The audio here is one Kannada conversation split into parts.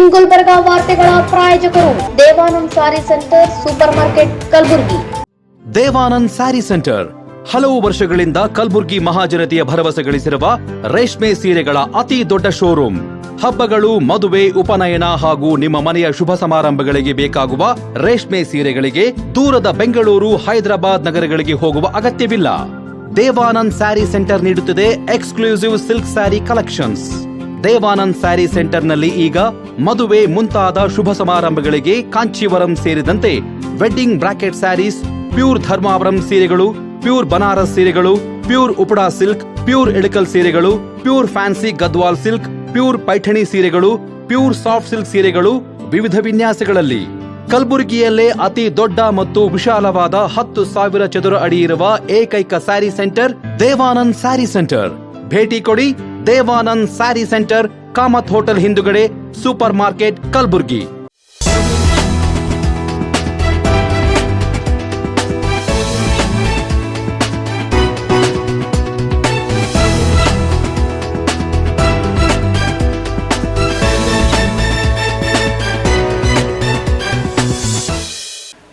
ಇನ್ ಗುಲ್ಬರ್ಗ ವಾರ್ತೆಗಳ ಪ್ರಾಯೋಜಕರು Devanand sari centre supermarket Kalaburagi. Devanand sari centre ಹಲವು ವರ್ಷಗಳಿಂದ ಕಲಬುರಗಿ ಮಹಾಜನತೆಯ ಭರವಸೆ ಗಳಿಸಿರುವ ರೇಷ್ಮೆ ಸೀರೆಗಳ ಅತಿ ದೊಡ್ಡ ಶೋರೂಮ್. ಹಬ್ಬಗಳು, ಮದುವೆ, ಉಪನಯನ ಹಾಗೂ ನಿಮ್ಮ ಮನೆಯ ಶುಭ ಸಮಾರಂಭಗಳಿಗೆ ಬೇಕಾಗುವ ರೇಷ್ಮೆ ಸೀರೆಗಳಿಗೆ ದೂರದ ಬೆಂಗಳೂರು, ಹೈದರಾಬಾದ್ ನಗರಗಳಿಗೆ ಹೋಗುವ ಅಗತ್ಯವಿಲ್ಲ. ದೇವಾನಂದ್ ಸ್ಯಾರಿ ಸೆಂಟರ್ ನೀಡುತ್ತಿದೆ exclusive silk sari collections. Devanand sari ಸೆಂಟರ್ನಲ್ಲಿ ಈಗ ಮದುವೆ ಮುಂತಾದ ಶುಭ ಸಮಾರಂಭಗಳಿಗೆ ಕಾಂಚೀವರಂ ಸೇರಿದಂತೆ wedding brocade saris, pure Dharmavaram ಸೀರೆಗಳು, ಪ್ಯೂರ್ ಬನಾರಸ್ ಸೀರೆಗಳು, pure Uppada silk, pure Ilkal ಸೀರೆಗಳು, pure fancy Gadwal silk, pure Paithani ಸೀರೆಗಳು, ಪ್ಯೂರ್ ಸಾಫ್ಟ್ ಸಿಲ್ಕ್ ಸೀರೆಗಳು ವಿವಿಧ ವಿನ್ಯಾಸಗಳಲ್ಲಿ. ಕಲಬುರಗಿಯಲ್ಲೇ ಅತಿ ದೊಡ್ಡ ಮತ್ತು ವಿಶಾಲವಾದ 10,000 ಚದುರ ಅಡಿ ಇರುವ ಏಕೈಕ ಸ್ಯಾರಿ ಸೆಂಟರ್ ದೇವಾನಂದ್ ಸ್ಯಾರಿ ಸೆಂಟರ್. ಭೇಟಿ ಕೊಡಿ. ದೇವಾನಂದ್ ಸ್ಯಾರಿ ಸೆಂಟರ್, ಕಾಮತ್ ಹೋಟೆಲ್ ಹಿಂದುಗಡೆ, ಸೂಪರ್ ಮಾರ್ಕೆಟ್, ಕಲಬುರಗಿ.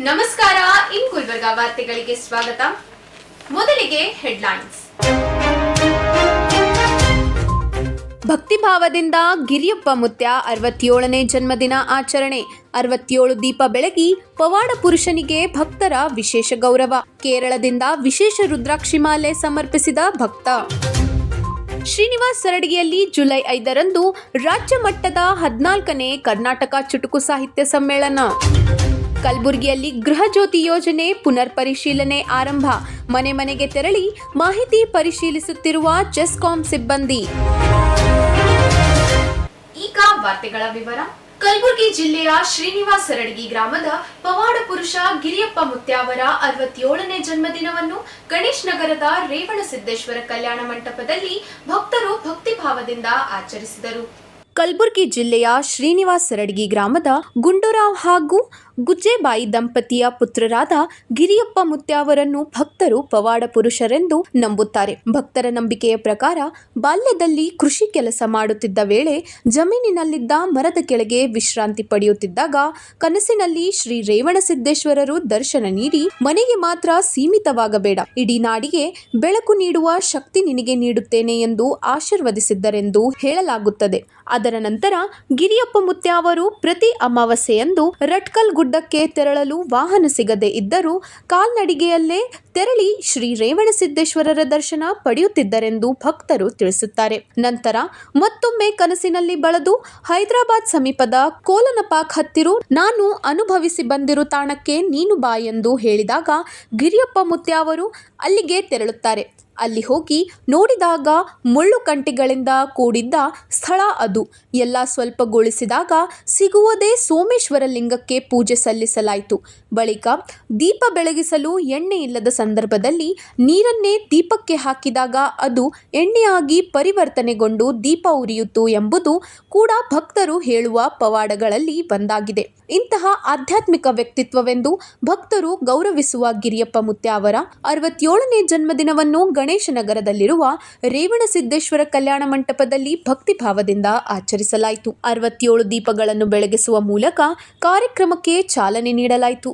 ನಮಸ್ಕಾರ. ಇನ್ ಗುಲ್ಬರ್ಗ ವಾರ್ತೆಗಳಿಗೆ ಸ್ವಾಗತ. ಮೊದಲಿಗೆ ಹೆಡ್ಲೈನ್ಸ್. ಭಕ್ತಿಭಾವದಿಂದ ಗಿರಿಯಪ್ಪ ಮುತ್ಯ 67ನೇ ಜನ್ಮದಿನ ಆಚರಣೆ. 67 ದೀಪ ಬೆಳಗಿ ಪವಾಡ ಪುರುಷನಿಗೆ ಭಕ್ತರ ವಿಶೇಷ ಗೌರವ. ಕೇರಳದಿಂದ ವಿಶೇಷ ರುದ್ರಾಕ್ಷಿಮಾಲೆ ಸಮರ್ಪಿಸಿದ ಭಕ್ತ. ಶ್ರೀನಿವಾಸ್ ಸರಡಗಿಯಲ್ಲಿ ಜುಲೈ 5ರಂದು ರಾಜ್ಯ ಮಟ್ಟದ 14ನೇ ಕರ್ನಾಟಕ ಚುಟುಕು ಸಾಹಿತ್ಯ ಸಮ್ಮೇಳನ. ಕಲಬುರಗಿಯಲ್ಲಿ ಗೃಹ ಜ್ಯೋತಿ ಯೋಜನೆ ಪುನರ್ ಪರಿಶೀಲನೆ ಆರಂಭ. ಮನೆ ಮನೆಗೆ ತೆರಳಿ ಮಾಹಿತಿ ಪರಿಶೀಲಿಸುತ್ತಿರುವ ಚೆಸ್ಕಾಂ ಸಿಬ್ಬಂದಿ. ಈಗ ವಾರ್ತೆಗಳ ವಿವರ. ಕಲಬುರಗಿ ಜಿಲ್ಲೆಯ ಶ್ರೀನಿವಾಸ್ ಸರಡಗಿ ಗ್ರಾಮದ ಪವಾಡ ಪುರುಷ ಗಿರಿಯಪ್ಪ ಮುತ್ಯ ಅವರ 67ನೇ ಜನ್ಮದಿನವನ್ನು ಗಣೇಶ್ ನಗರದ ರೇವಣಸಿದ್ದೇಶ್ವರ ಕಲ್ಯಾಣ ಮಂಟಪದಲ್ಲಿ ಭಕ್ತರು ಭಕ್ತಿಭಾವದಿಂದ ಆಚರಿಸಿದರು. ಕಲಬುರಗಿ ಜಿಲ್ಲೆಯ ಶ್ರೀನಿವಾಸ್ ಸರಡಗಿ ಗ್ರಾಮದ ಗುಂಡೂರಾವ್ ಹಾಗೂ ಗುಜ್ಜೆಬಾಯಿ ದಂಪತಿಯ ಪುತ್ರರಾದ ಗಿರಿಯಪ್ಪ ಮುತ್ಯ ಅವರನ್ನು ಭಕ್ತರು ಪವಾಡ ಪುರುಷರೆಂದು ನಂಬುತ್ತಾರೆ. ಭಕ್ತರ ನಂಬಿಕೆಯ ಪ್ರಕಾರ ಬಾಲ್ಯದಲ್ಲಿ ಕೃಷಿ ಕೆಲಸ ಮಾಡುತ್ತಿದ್ದ ವೇಳೆ ಜಮೀನಿನಲ್ಲಿದ್ದ ಮರದ ಕೆಳಗೆ ವಿಶ್ರಾಂತಿ ಪಡೆಯುತ್ತಿದ್ದಾಗ ಕನಸಿನಲ್ಲಿ ಶ್ರೀ ರೇವಣಸಿದ್ದೇಶ್ವರರು ದರ್ಶನ ನೀಡಿ, ಮನೆಗೆ ಮಾತ್ರ ಸೀಮಿತವಾಗಬೇಡ, ಇಡೀ ನಾಡಿಗೆ ಬೆಳಕು ನೀಡುವ ಶಕ್ತಿ ನಿನಗೆ ನೀಡುತ್ತೇನೆ ಎಂದು ಆಶೀರ್ವದಿಸಿದ್ದರೆಂದು ಹೇಳಲಾಗುತ್ತದೆ. ಅದರ ನಂತರ ಗಿರಿಯಪ್ಪ ಮುತ್ಯ ಅವರು ಪ್ರತಿ ಅಮಾವಾಸ್ಯೆಯಂದು ರಟ್ಕಲ್ ಗುಡ್ಡಕ್ಕೆ ತೆರಳಲು ವಾಹನ ಸಿಗದೆ ಇದ್ದರೂ ಕಾಲ್ನಡಿಗೆಯಲ್ಲೇ ತೆರಳಿ ಶ್ರೀ ರೇವಣಸಿದ್ದೇಶ್ವರರ ದರ್ಶನ ಪಡೆಯುತ್ತಿದ್ದರೆಂದು ಭಕ್ತರು ತಿಳಿಸುತ್ತಾರೆ. ನಂತರ ಮತ್ತೊಮ್ಮೆ ಕನಸಿನಲ್ಲಿ ಬಳದು ಹೈದರಾಬಾದ್ ಸಮೀಪದ ಕೋಲನಪಾಕ್ ಹತ್ತಿರ ನಾನು ಅನುಭವಿಸಿ ಬಂದಿರು ತಾಣಕ್ಕೆ ನೀನು ಬಾ ಎಂದು ಹೇಳಿದಾಗ ಗಿರಿಯಪ್ಪ ಮುತ್ಯ ಅವರು ಅಲ್ಲಿಗೆ ತೆರಳುತ್ತಾರೆ. ಅಲ್ಲಿ ಹೋಗಿ ನೋಡಿದಾಗ ಮುಳ್ಳು ಕಂಟಿಗಳಿಂದ ಕೂಡಿದ್ದ ಸ್ಥಳ ಅದು. ಎಲ್ಲ ಸ್ವಲ್ಪಗೊಳಿಸಿದಾಗ ಸಿಗುವುದೇ ಸೋಮೇಶ್ವರ ಲಿಂಗಕ್ಕೆ ಪೂಜೆ ಸಲ್ಲಿಸಲಾಯಿತು. ಬಳಿಕ ದೀಪ ಬೆಳಗಿಸಲು ಎಣ್ಣೆ ಇಲ್ಲದ ಸಂದರ್ಭದಲ್ಲಿ ನೀರನ್ನೇ ದೀಪಕ್ಕೆ ಹಾಕಿದಾಗ ಅದು ಎಣ್ಣೆಯಾಗಿ ಪರಿವರ್ತನೆಗೊಂಡು ದೀಪ ಉರಿಯಿತು ಎಂಬುದು ಕೂಡ ಭಕ್ತರು ಹೇಳುವ ಪವಾಡಗಳಲ್ಲಿ ಒಂದಾಗಿದೆ. ಇಂತಹ ಆಧ್ಯಾತ್ಮಿಕ ವ್ಯಕ್ತಿತ್ವವೆಂದು ಭಕ್ತರು ಗೌರವಿಸುವ ಗಿರಿಯಪ್ಪ ಮುತ್ಯ ಅವರ 67ನೇ ಜನ್ಮದಿನವನ್ನು ಗಣೇಶ ನಗರದಲ್ಲಿರುವ ರೇವಣಸಿದ್ದೇಶ್ವರ ಕಲ್ಯಾಣ ಮಂಟಪದಲ್ಲಿ ಭಕ್ತಿಭಾವದಿಂದ ಆಚರಿಸಲಾಯಿತು. 67 ದೀಪಗಳನ್ನು ಬೆಳಗಿಸುವ ಮೂಲಕ ಕಾರ್ಯಕ್ರಮಕ್ಕೆ ಚಾಲನೆ ನೀಡಲಾಯಿತು.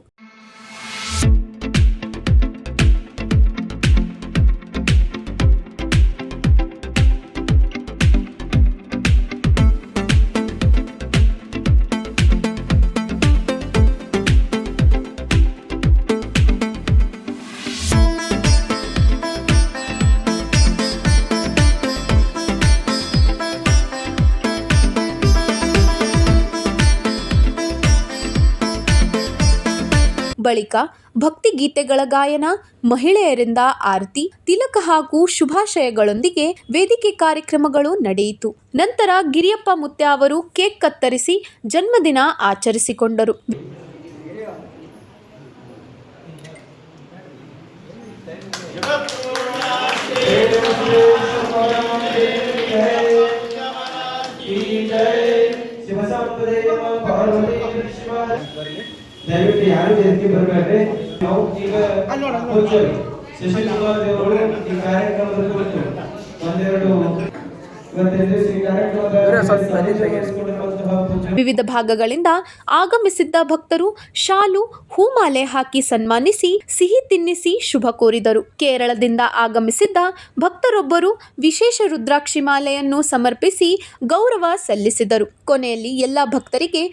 ಬಳಿಕ ಭಕ್ತಿ ಗೀತೆಗಳ ಗಾಯನ, ಮಹಿಳೆಯರಿಂದ ಆರತಿ, ತಿಲಕ ಹಾಗೂ ಶುಭಾಶಯಗಳೊಂದಿಗೆ ವೇದಿಕೆ ಕಾರ್ಯಕ್ರಮಗಳು ನಡೆಯಿತು. ನಂತರ ಗಿರಿಯಪ್ಪ ಮುತ್ಯ ಅವರು ಕೇಕ್ ಕತ್ತರಿಸಿ ಜನ್ಮದಿನ ಆಚರಿಸಿಕೊಂಡರು. ದಯವಿಟ್ಟು ಯಾರು ವೇದಿಕೆ ಬರಬೇಡ್ರಿ. ನಾವು ಈಗ ಸುಶೀಲ್ ಕುಮಾರ್ ದೇವರು ಈ ಕಾರ್ಯಕ್ರಮದ ಕುರಿತು ಒಂದೆರಡು ಇವತ್ತಿನ ದಿವಸ ಈ ಕಾರ್ಯಕ್ರಮದ ವಿವಿಧ ಭಾಗಗಳಿಂದ ಆಗಮಿಸಿದ್ದ ಭಕ್ತರು ಶಾಲು ಹೂಮಾಲೆ ಹಾಕಿ ಸನ್ಮಾನಿಸಿ ಸಿಹಿ ತಿನ್ನಿಸಿ ಶುಭ ಕೋರಿದರು. ಕೇರಳದಿಂದ ಆಗಮಿಸಿದ್ದ ಭಕ್ತರೊಬ್ಬರು ವಿಶೇಷ ರುದ್ರಾಕ್ಷಿ ಮಾಲೆಯನ್ನು ಸಮರ್ಪಿಸಿ ಗೌರವ ಸಲ್ಲಿಸಿದರು. ಕೊನೆಯಲ್ಲಿ ಎಲ್ಲ ಭಕ್ತರಿಗೆ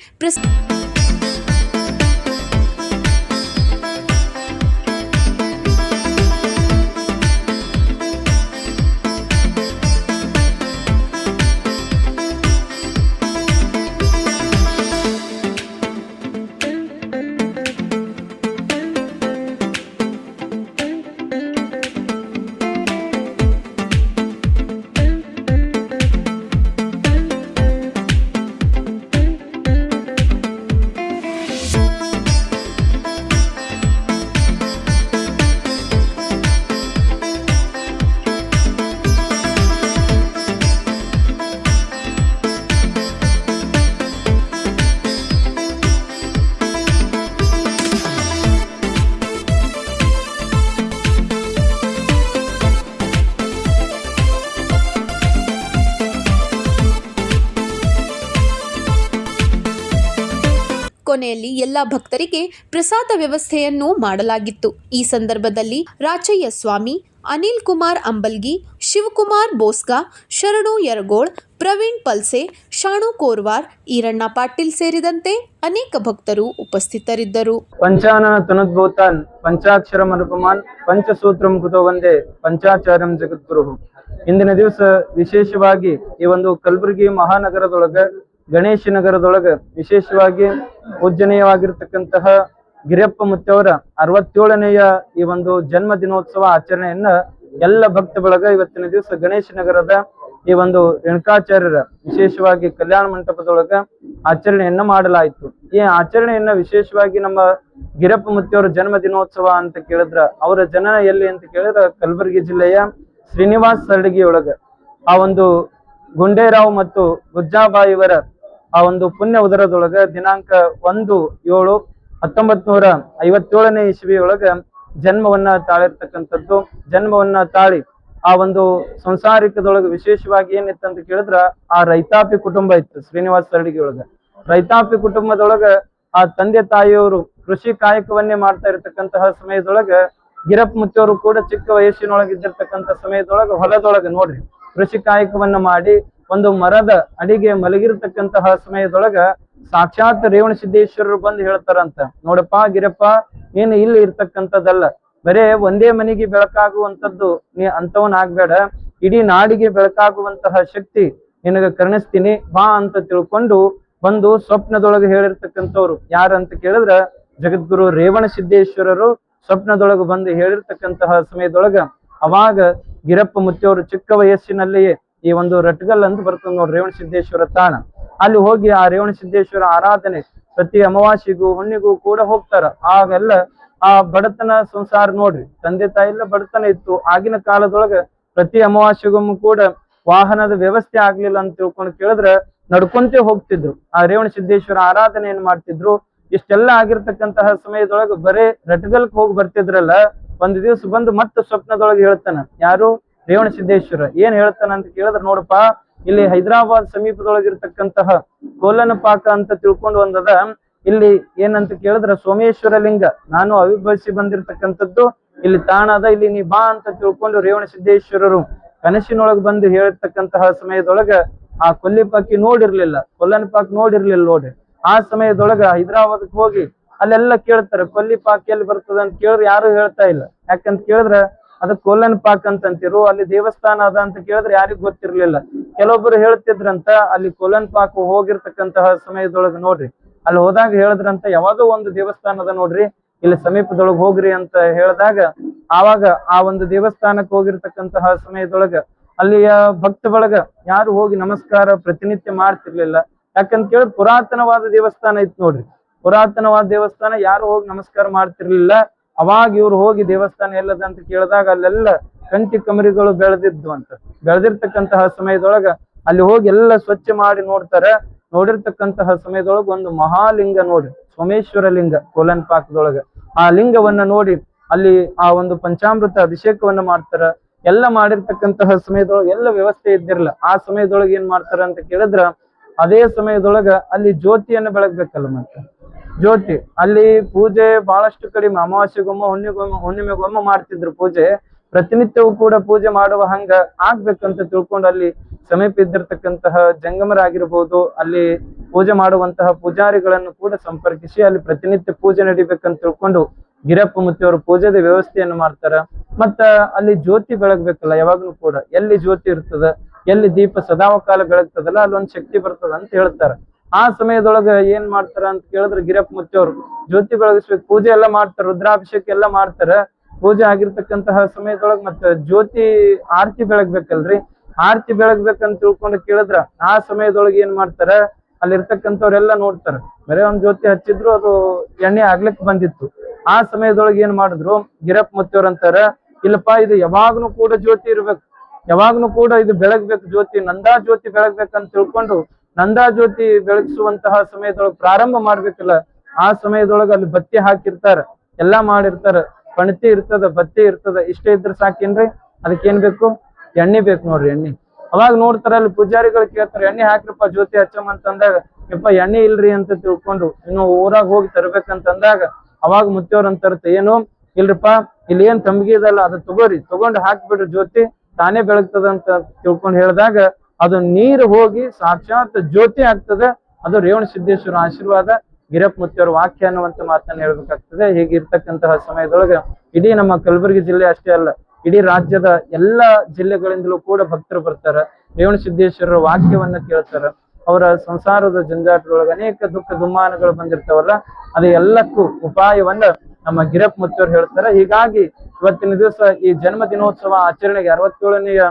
ಕೊನೆಯಲ್ಲಿ ಎಲ್ಲ ಭಕ್ತರಿಗೆ ಪ್ರಸಾದ ವ್ಯವಸ್ಥೆಯನ್ನು ಮಾಡಲಾಗಿತ್ತು. ಈ ಸಂದರ್ಭದಲ್ಲಿ ರಾಚಯ್ಯ ಸ್ವಾಮಿ, ಅನಿಲ್ ಕುಮಾರ್ ಅಂಬಲ್ಗಿ, ಶಿವಕುಮಾರ್ ಬೋಸ್ಗಾ, ಶರಣು ಯರಗೋಳ್, ಪ್ರವೀಣ್ ಪಲ್ಸೆ, ಶಾಣು ಕೋರ್ವಾರ್, ಈರಣ್ಣ ಪಾಟೀಲ್ ಸೇರಿದಂತೆ ಅನೇಕ ಭಕ್ತರು ಉಪಸ್ಥಿತರಿದ್ದರು. ಪಂಚಾನನ ತನುದ್ಭೂತಾನ್ ಪಂಚಾಕ್ಷರಂ ಅನುಪಮಾನ್ ಪಂಚಸೂತ್ರಂ ಕೃತೋ ವಂದೇ ಪಂಚಾಚಾರ್ಯಂ ಜಗದ್ಗುರು. ಇಂದಿನ ದಿವಸ ವಿಶೇಷವಾಗಿ ಈ ಒಂದು ಕಲಬುರಗಿ ಮಹಾನಗರದೊಳಗ ಗಣೇಶ ನಗರದೊಳಗ ವಿಶೇಷವಾಗಿ ಪೂಜನೀಯವಾಗಿರ್ತಕ್ಕಂತಹ ಗಿರಿಯಪ್ಪ ಮುತ್ತವರ 67ನೆಯ ಈ ಒಂದು ಜನ್ಮ ದಿನೋತ್ಸವ ಆಚರಣೆಯನ್ನ ಎಲ್ಲ ಭಕ್ತ ಬಳಗ ಇವತ್ತಿನ ದಿವಸ ಗಣೇಶ ನಗರದ ಈ ಒಂದು ರೇಣುಕಾಚಾರ್ಯರ ವಿಶೇಷವಾಗಿ ಕಲ್ಯಾಣ ಮಂಟಪದೊಳಗ ಆಚರಣೆಯನ್ನ ಮಾಡಲಾಯಿತು. ಈ ಆಚರಣೆಯನ್ನ ವಿಶೇಷವಾಗಿ ನಮ್ಮ ಗಿರಿಯಪ್ಪ ಮುತ್ತವರ ಜನ್ಮ ದಿನೋತ್ಸವ ಅಂತ ಕೇಳಿದ್ರ ಅವರ ಜನನ ಎಲ್ಲಿ ಅಂತ ಕೇಳಿದ್ರ ಕಲಬುರಗಿ ಜಿಲ್ಲೆಯ ಶ್ರೀನಿವಾಸ ಸರಡಗಿಯೊಳಗ ಆ ಒಂದು ಗುಂಡೇರಾವ್ ಮತ್ತು ಗುಜ್ಜಾಬಾಯಿಯವರ ಆ ಒಂದು ಪುಣ್ಯ ಉದರದೊಳಗ ದಿನಾಂಕ 1/7/1957 ಇಸವಿಯೊಳಗ ಜನ್ಮವನ್ನ ತಾಳಿರ್ತಕ್ಕಂಥದ್ದು. ಜನ್ಮವನ್ನ ತಾಳಿ ಆ ಒಂದು ಸಂಸಾರಿಕದೊಳಗ ವಿಶೇಷವಾಗಿ ಏನಿತ್ತಂತ ಕೇಳಿದ್ರ ಆ ರೈತಾಪಿ ಕುಟುಂಬ ಇತ್ತು ಶ್ರೀನಿವಾಸ ಸರಡಗಿಯೊಳಗ. ರೈತಾಪಿ ಕುಟುಂಬದೊಳಗ ಆ ತಂದೆ ತಾಯಿಯವರು ಕೃಷಿ ಕಾಯಕವನ್ನೇ ಮಾಡ್ತಾ ಇರ್ತಕ್ಕಂತಹ ಸಮಯದೊಳಗ ಗಿರಪ್ಪ ಮುತ್ತಿಯವರು ಕೂಡ ಚಿಕ್ಕ ವಯಸ್ಸಿನೊಳಗೆ ಇದ್ದಿರ್ತಕ್ಕಂಥ ಸಮಯದೊಳಗ ಹೊಲದೊಳಗ ನೋಡ್ರಿ ಕೃಷಿ ಕಾಯಕವನ್ನ ಮಾಡಿ ಒಂದು ಮರದ ಅಡಿಗೆ ಮಲಗಿರ್ತಕ್ಕಂತಹ ಸಮಯದೊಳಗ ಸಾಕ್ಷಾತ್ ರೇವಣ ಸಿದ್ದೇಶ್ವರರು ಬಂದು ಹೇಳ್ತಾರಂತ, ನೋಡಪ್ಪ ಗಿರಪ್ಪ, ನೀನು ಇಲ್ಲಿ ಇರ್ತಕ್ಕಂಥದ್ದಲ್ಲ, ಬರೇ ಒಂದೇ ಮನೆಗೆ ಬೆಳಕಾಗುವಂಥದ್ದು ನೀ ಅಂತವನಾಗ್ಬೇಡ, ಇಡೀ ನಾಡಿಗೆ ಬೆಳಕಾಗುವಂತಹ ಶಕ್ತಿ ನಿನಗ ಕರುಣಿಸ್ತೀನಿ ಬಾ ಅಂತ ತಿಳ್ಕೊಂಡು ಒಂದು ಸ್ವಪ್ನದೊಳಗೆ ಹೇಳಿರ್ತಕ್ಕಂಥವ್ರು ಯಾರಂತ ಕೇಳಿದ್ರ ಜಗದ್ಗುರು ರೇವಣ ಸಿದ್ದೇಶ್ವರರು ಸ್ವಪ್ನದೊಳಗೆ ಬಂದು ಹೇಳಿರ್ತಕ್ಕಂತಹ ಸಮಯದೊಳಗ ಅವಾಗ ಗಿರಪ್ಪ ಮುತ್ತಿಯವರು ಚಿಕ್ಕ ವಯಸ್ಸಿನಲ್ಲಿಯೇ ಈ ಒಂದು ರಟ್ಗಲ್ ಅಂತ ಬರ್ತದೆ ನೋಡಿ ರೇವಣ ಸಿದ್ದೇಶ್ವರ ತಾಣ, ಅಲ್ಲಿ ಹೋಗಿ ಆ ರೇವಣ ಸಿದ್ದೇಶ್ವರ ಆರಾಧನೆ ಪ್ರತಿ ಅಮಾವಾಸ್ಯೆಗೂ ಹುಣ್ಣಿಗೂ ಕೂಡ ಹೋಗ್ತಾರ. ಆಗೆಲ್ಲ ಆ ಬಡತನ ಸಂಸಾರ ನೋಡ್ರಿ, ತಂದೆ ತಾಯಿ ಎಲ್ಲ ಬಡತನ ಇತ್ತು. ಆಗಿನ ಕಾಲದೊಳಗ ಪ್ರತಿ ಅಮಾವಾಸ್ಯೆಗೊಮ್ಮೆ ಕೂಡ ವಾಹನದ ವ್ಯವಸ್ಥೆ ಆಗ್ಲಿಲ್ಲ ಅಂತ ತಿಳ್ಕೊಂಡು ಕೇಳಿದ್ರೆ ನಡ್ಕೊಂತೇ ಹೋಗ್ತಿದ್ರು. ಆ ರೇವಣ ಸಿದ್ದೇಶ್ವರ ಆರಾಧನೆಯನ್ನು ಮಾಡ್ತಿದ್ರು. ಇಷ್ಟೆಲ್ಲ ಆಗಿರ್ತಕ್ಕಂತಹ ಸಮಯದೊಳಗ ಬರೇ ರಟ್ಗಲ್ಕ್ ಹೋಗಿ ಬರ್ತಿದ್ರಲ್ಲ, ಒಂದ್ ದಿವ್ಸ ಬಂದು ಮತ್ತೆ ಸ್ವಪ್ನದೊಳಗೆ ಹೇಳ್ತಾನ ಯಾರು ರೇವಣ ಸಿದ್ದೇಶ್ವರ. ಏನ್ ಹೇಳ್ತಾನ ಅಂತ ಕೇಳಿದ್ರೆ, ನೋಡಪ್ಪ ಇಲ್ಲಿ ಹೈದರಾಬಾದ್ ಸಮೀಪದೊಳಗಿರ್ತಕ್ಕಂತಹ ಕೋಲನ ಪಾಕ ಅಂತ ತಿಳ್ಕೊಂಡು ಒಂದದ, ಇಲ್ಲಿ ಏನಂತ ಕೇಳಿದ್ರ ಸೋಮೇಶ್ವರ ಲಿಂಗ ನಾನು ಅವಿಭವಿಸಿ ಬಂದಿರ್ತಕ್ಕಂಥದ್ದು ಇಲ್ಲಿ ತಾಣ ಅದ, ಇಲ್ಲಿ ನೀ ಬಾ ಅಂತ ತಿಳ್ಕೊಂಡು ರೇವಣ ಸಿದ್ದೇಶ್ವರರು ಕನಸಿನೊಳಗೆ ಬಂದು ಹೇಳಿರ್ತಕ್ಕಂತಹ ಸಮಯದೊಳಗ ಆ ಕೊಲ್ಲಿಪಾಕಿ ನೋಡಿರ್ಲಿಲ್ಲ, ಕೊಲ್ಲನ ಪಾಕ್ ನೋಡಿರ್ಲಿಲ್ಲ ನೋಡ್ರಿ. ಆ ಸಮಯದೊಳಗ ಹೈದರಾಬಾದ್ಗೆ ಹೋಗಿ ಅಲ್ಲೆಲ್ಲ ಕೇಳ್ತಾರೆ ಕೊಲ್ಲಿಪಾಕಿ ಎಲ್ಲಿ ಬರ್ತದ ಅಂತ ಕೇಳಿದ್ರೆ ಯಾರು ಹೇಳ್ತಾ ಇಲ್ಲ. ಯಾಕಂತ ಕೇಳಿದ್ರ ಅದ ಕೋಲನ್ ಪಾಕ್ ಅಂತಂತಿರು, ಅಲ್ಲಿ ದೇವಸ್ಥಾನ ಅದ ಅಂತ ಕೇಳಿದ್ರೆ ಯಾರಿಗ್ ಗೊತ್ತಿರ್ಲಿಲ್ಲ. ಕೆಲವೊಬ್ರು ಹೇಳ್ತಿದ್ರಂತ ಅಲ್ಲಿ ಕೋಲನ್ ಪಾಕ್ ಹೋಗಿರ್ತಕ್ಕಂತಹ ಸಮಯದೊಳಗ ನೋಡ್ರಿ, ಅಲ್ಲಿ ಹೋದಾಗ ಹೇಳಿದ್ರಂತ ಯಾವ್ದೋ ಒಂದು ದೇವಸ್ಥಾನ ಅದ ನೋಡ್ರಿ ಇಲ್ಲಿ ಸಮೀಪದೊಳಗೆ ಹೋಗ್ರಿ ಅಂತ ಹೇಳಿದಾಗ ಆವಾಗ ಆ ಒಂದು ದೇವಸ್ಥಾನಕ್ಕೆ ಹೋಗಿರ್ತಕ್ಕಂತಹ ಸಮಯದೊಳಗ ಅಲ್ಲಿಯ ಭಕ್ತ ಬಳಗ ಯಾರು ಹೋಗಿ ನಮಸ್ಕಾರ ಪ್ರತಿನಿತ್ಯ ಮಾಡ್ತಿರ್ಲಿಲ್ಲ. ಯಾಕಂತ ಕೇಳಿದ್ರೆ ಪುರಾತನವಾದ ದೇವಸ್ಥಾನ ಇತ್ತು ನೋಡ್ರಿ, ಪುರಾತನವಾದ ದೇವಸ್ಥಾನ ಯಾರು ಹೋಗಿ ನಮಸ್ಕಾರ ಮಾಡ್ತಿರ್ಲಿಲ್ಲ. ಅವಾಗ ಇವ್ರು ಹೋಗಿ ದೇವಸ್ಥಾನ ಎಲ್ಲದ ಅಂತ ಕೇಳಿದಾಗ ಅಲ್ಲೆಲ್ಲ ಕಂಟಿ ಕಮರಿಗಳು ಬೆಳೆದಿದ್ವು ಅಂತ. ಬೆಳೆದಿರ್ತಕ್ಕಂತಹ ಸಮಯದೊಳಗ ಅಲ್ಲಿ ಹೋಗಿ ಎಲ್ಲ ಸ್ವಚ್ಛ ಮಾಡಿ ನೋಡ್ತಾರೆ. ನೋಡಿರ್ತಕ್ಕಂತಹ ಸಮಯದೊಳಗ ಒಂದು ಮಹಾಲಿಂಗ ನೋಡಿ, ಸೋಮೇಶ್ವರ ಲಿಂಗ ಕೋಲನ್ ಪಾಕದೊಳಗ. ಆ ಲಿಂಗವನ್ನ ನೋಡಿ ಅಲ್ಲಿ ಆ ಒಂದು ಪಂಚಾಮೃತ ಅಭಿಷೇಕವನ್ನ ಮಾಡ್ತಾರ. ಎಲ್ಲ ಮಾಡಿರ್ತಕ್ಕಂತಹ ಸಮಯದೊಳಗೆ ಎಲ್ಲ ವ್ಯವಸ್ಥೆ ಇದ್ದಿರಲ್ಲ. ಆ ಸಮಯದೊಳಗೆ ಏನ್ ಮಾಡ್ತಾರ ಅಂತ ಕೇಳಿದ್ರ, ಅದೇ ಸಮಯದೊಳಗ ಅಲ್ಲಿ ಜ್ಯೋತಿಯನ್ನು ಬೆಳಗ್ಬೇಕಲ್ಲ. ಮತ್ತೆ ಜ್ಯೋತಿ ಅಲ್ಲಿ ಪೂಜೆ ಬಹಳಷ್ಟು ಕಡಿಮೆ, ಅಮಾವಾಸ್ಯೆಗೊಮ್ಮ ಹುಣ್ಣಿಮೆಗೊಮ್ಮ ಮಾಡ್ತಿದ್ರು ಪೂಜೆ. ಪ್ರತಿನಿತ್ಯವೂ ಕೂಡ ಪೂಜೆ ಮಾಡುವ ಹಂಗ ಆಗ್ಬೇಕಂತ ತಿಳ್ಕೊಂಡು ಅಲ್ಲಿ ಸಮೀಪ ಇದ್ದಿರ್ತಕ್ಕಂತಹ ಜಂಗಮರಾಗಿರ್ಬೋದು, ಅಲ್ಲಿ ಪೂಜೆ ಮಾಡುವಂತಹ ಪೂಜಾರಿಗಳನ್ನು ಕೂಡ ಸಂಪರ್ಕಿಸಿ ಅಲ್ಲಿ ಪ್ರತಿನಿತ್ಯ ಪೂಜೆ ನಡಿಬೇಕಂತ ತಿಳ್ಕೊಂಡು ಗಿರಪ್ಪ ಮುತ್ತಿಯವರು ಪೂಜೆದ ವ್ಯವಸ್ಥೆಯನ್ನು ಮಾಡ್ತಾರ. ಮತ್ತ ಅಲ್ಲಿ ಜ್ಯೋತಿ ಬೆಳಗ್ಬೇಕಲ್ಲ ಯಾವಾಗ್ಲೂ ಕೂಡ. ಎಲ್ಲಿ ಜ್ಯೋತಿ ಇರ್ತದ, ಎಲ್ಲಿ ದೀಪ ಸದಾವಕಾಲ ಬೆಳಗ್ತದಲ್ಲ, ಅಲ್ಲೊಂದ್ ಶಕ್ತಿ ಬರ್ತದ ಅಂತ ಹೇಳ್ತಾರ. ಆ ಸಮಯದೊಳಗ ಏನ್ ಮಾಡ್ತಾರ ಅಂತ ಕೇಳಿದ್ರೆ, ಗಿರಪ್ಪ ಮುತ್ತಿಯವರು ಜ್ಯೋತಿ ಬೆಳಗಿಸ್ಬೇಕು, ಪೂಜೆ ಎಲ್ಲ ಮಾಡ್ತಾರ, ರುದ್ರಾಭಿಷೇಕ ಎಲ್ಲ ಮಾಡ್ತಾರ. ಪೂಜೆ ಆಗಿರ್ತಕ್ಕಂತಹ ಸಮಯದೊಳಗ ಮತ್ತ ಜ್ಯೋತಿ ಆರತಿ ಬೆಳಗ್ಬೇಕಲ್ರಿ. ಆರತಿ ಬೆಳಗ್ಬೇಕಂತ ತಿಳ್ಕೊಂಡು ಕೇಳಿದ್ರ, ಆ ಸಮಯದೊಳಗೆ ಏನ್ ಮಾಡ್ತಾರ, ಅಲ್ಲಿರ್ತಕ್ಕಂಥವ್ರೆಲ್ಲ ನೋಡ್ತಾರ, ಬರೇ ಒಂದ್ ಜ್ಯೋತಿ ಹಚ್ಚಿದ್ರು ಅದು ಎಣ್ಣೆ ಆಗ್ಲಿಕ್ ಬಂದಿತ್ತು. ಆ ಸಮಯದೊಳಗೆ ಏನ್ ಮಾಡಿದ್ರು, ಗಿರಪ್ಪ ಮುತ್ತಿಯವ್ರ ಅಂತಾರ, ಇಲ್ಲಪ್ಪ ಇದು ಯಾವಾಗ್ನು ಕೂಡ ಜ್ಯೋತಿ ಇರ್ಬೇಕು, ಯಾವಾಗ್ನು ಕೂಡ ಇದು ಬೆಳಗ್ಬೇಕು ಜ್ಯೋತಿ, ನಂದಾ ಜ್ಯೋತಿ ಬೆಳಗ್ಬೇಕಂತ ತಿಳ್ಕೊಂಡು ನಂದಾ ಜ್ಯೋತಿ ಬೆಳಗಿಸುವಂತಹ ಸಮಯದೊಳಗೆ ಪ್ರಾರಂಭ ಮಾಡ್ಬೇಕಲ್ಲ. ಆ ಸಮಯದೊಳಗೆ ಅಲ್ಲಿ ಬತ್ತಿ ಹಾಕಿರ್ತಾರ, ಎಲ್ಲಾ ಮಾಡಿರ್ತಾರ, ಪಣತಿ ಇರ್ತದ, ಬತ್ತಿ ಇರ್ತದ. ಇಷ್ಟ ಇದ್ರ ಸಾಕೇನ್ರಿ, ಅದಕ್ಕೆ ಏನ್ ಬೇಕು, ಎಣ್ಣೆ ಬೇಕು ನೋಡ್ರಿ, ಎಣ್ಣೆ. ಅವಾಗ ನೋಡ್ತಾರ, ಅಲ್ಲಿ ಪೂಜಾರಿಗಳು ಕೇಳ್ತಾರ, ಎಣ್ಣೆ ಹಾಕ್ರಪ್ಪ ಜ್ಯೋತಿ ಹಚ್ಚಮ್ ಅಂತಂದಾಗ, ಯಪ್ಪ ಎಣ್ಣೆ ಇಲ್ರಿ ಅಂತ ತಿಳ್ಕೊಂಡು ಇನ್ನು ಊರಾಗ ಹೋಗಿ ತರ್ಬೇಕಂತಂದಾಗ, ಅವಾಗ ಮುತ್ತಿಯವ್ರ ಅಂತರ್ತ, ಏನು ಇಲ್ರಿಪ್ಪ, ಇಲ್ಲಿ ಏನ್ ತಂಬಿಗೆ ಇದಲ್ಲ ಅದು ತಗೋರಿ, ತಗೊಂಡು ಹಾಕ್ಬಿಡ್ರಿ, ಜ್ಯೋತಿ ತಾನೇ ಬೆಳಗ್ತದ ಅಂತ ತಿಳ್ಕೊಂಡು ಹೇಳಿದಾಗ, ಅದು ನೀರು ಹೋಗಿ ಸಾಕ್ಷಾತ್ ಜ್ಯೋತಿ ಆಗ್ತದೆ. ಅದು ರೇವಣ ಸಿದ್ದೇಶ್ವರ ಆಶೀರ್ವಾದ, ಗಿರಪ್ಪ ಮುತ್ತಿಯವ್ರ ವಾಕ್ಯ ಅನ್ನುವಂತ ಮಾತನ್ನ ಹೇಳ್ಬೇಕಾಗ್ತದೆ. ಹೀಗಿರ್ತಕ್ಕಂತಹ ಸಮಯದೊಳಗೆ ಇಡೀ ನಮ್ಮ ಕಲಬುರಗಿ ಜಿಲ್ಲೆ ಅಷ್ಟೇ ಅಲ್ಲ, ಇಡೀ ರಾಜ್ಯದ ಎಲ್ಲಾ ಜಿಲ್ಲೆಗಳಿಂದಲೂ ಕೂಡ ಭಕ್ತರು ಬರ್ತಾರ, ರೇವಣ ಸಿದ್ದೇಶ್ವರರ ವಾಕ್ಯವನ್ನ ಕೇಳ್ತಾರ. ಅವರ ಸಂಸಾರದ ಜಂಜಾಟದೊಳಗೆ ಅನೇಕ ದುಃಖ ದುಮ್ಮಾನಗಳು ಬಂದಿರ್ತಾವಲ್ಲ, ಅದು ಎಲ್ಲಕ್ಕೂ ಉಪಾಯವನ್ನ ನಮ್ಮ ಗಿರಪ್ಪ ಮುತ್ತಿಯವ್ರು ಹೇಳ್ತಾರೆ. ಹೀಗಾಗಿ ಇವತ್ತಿನ ದಿವಸ ಈ ಜನ್ಮ ದಿನೋತ್ಸವ ಆಚರಣೆಗೆ, 67ನೆಯ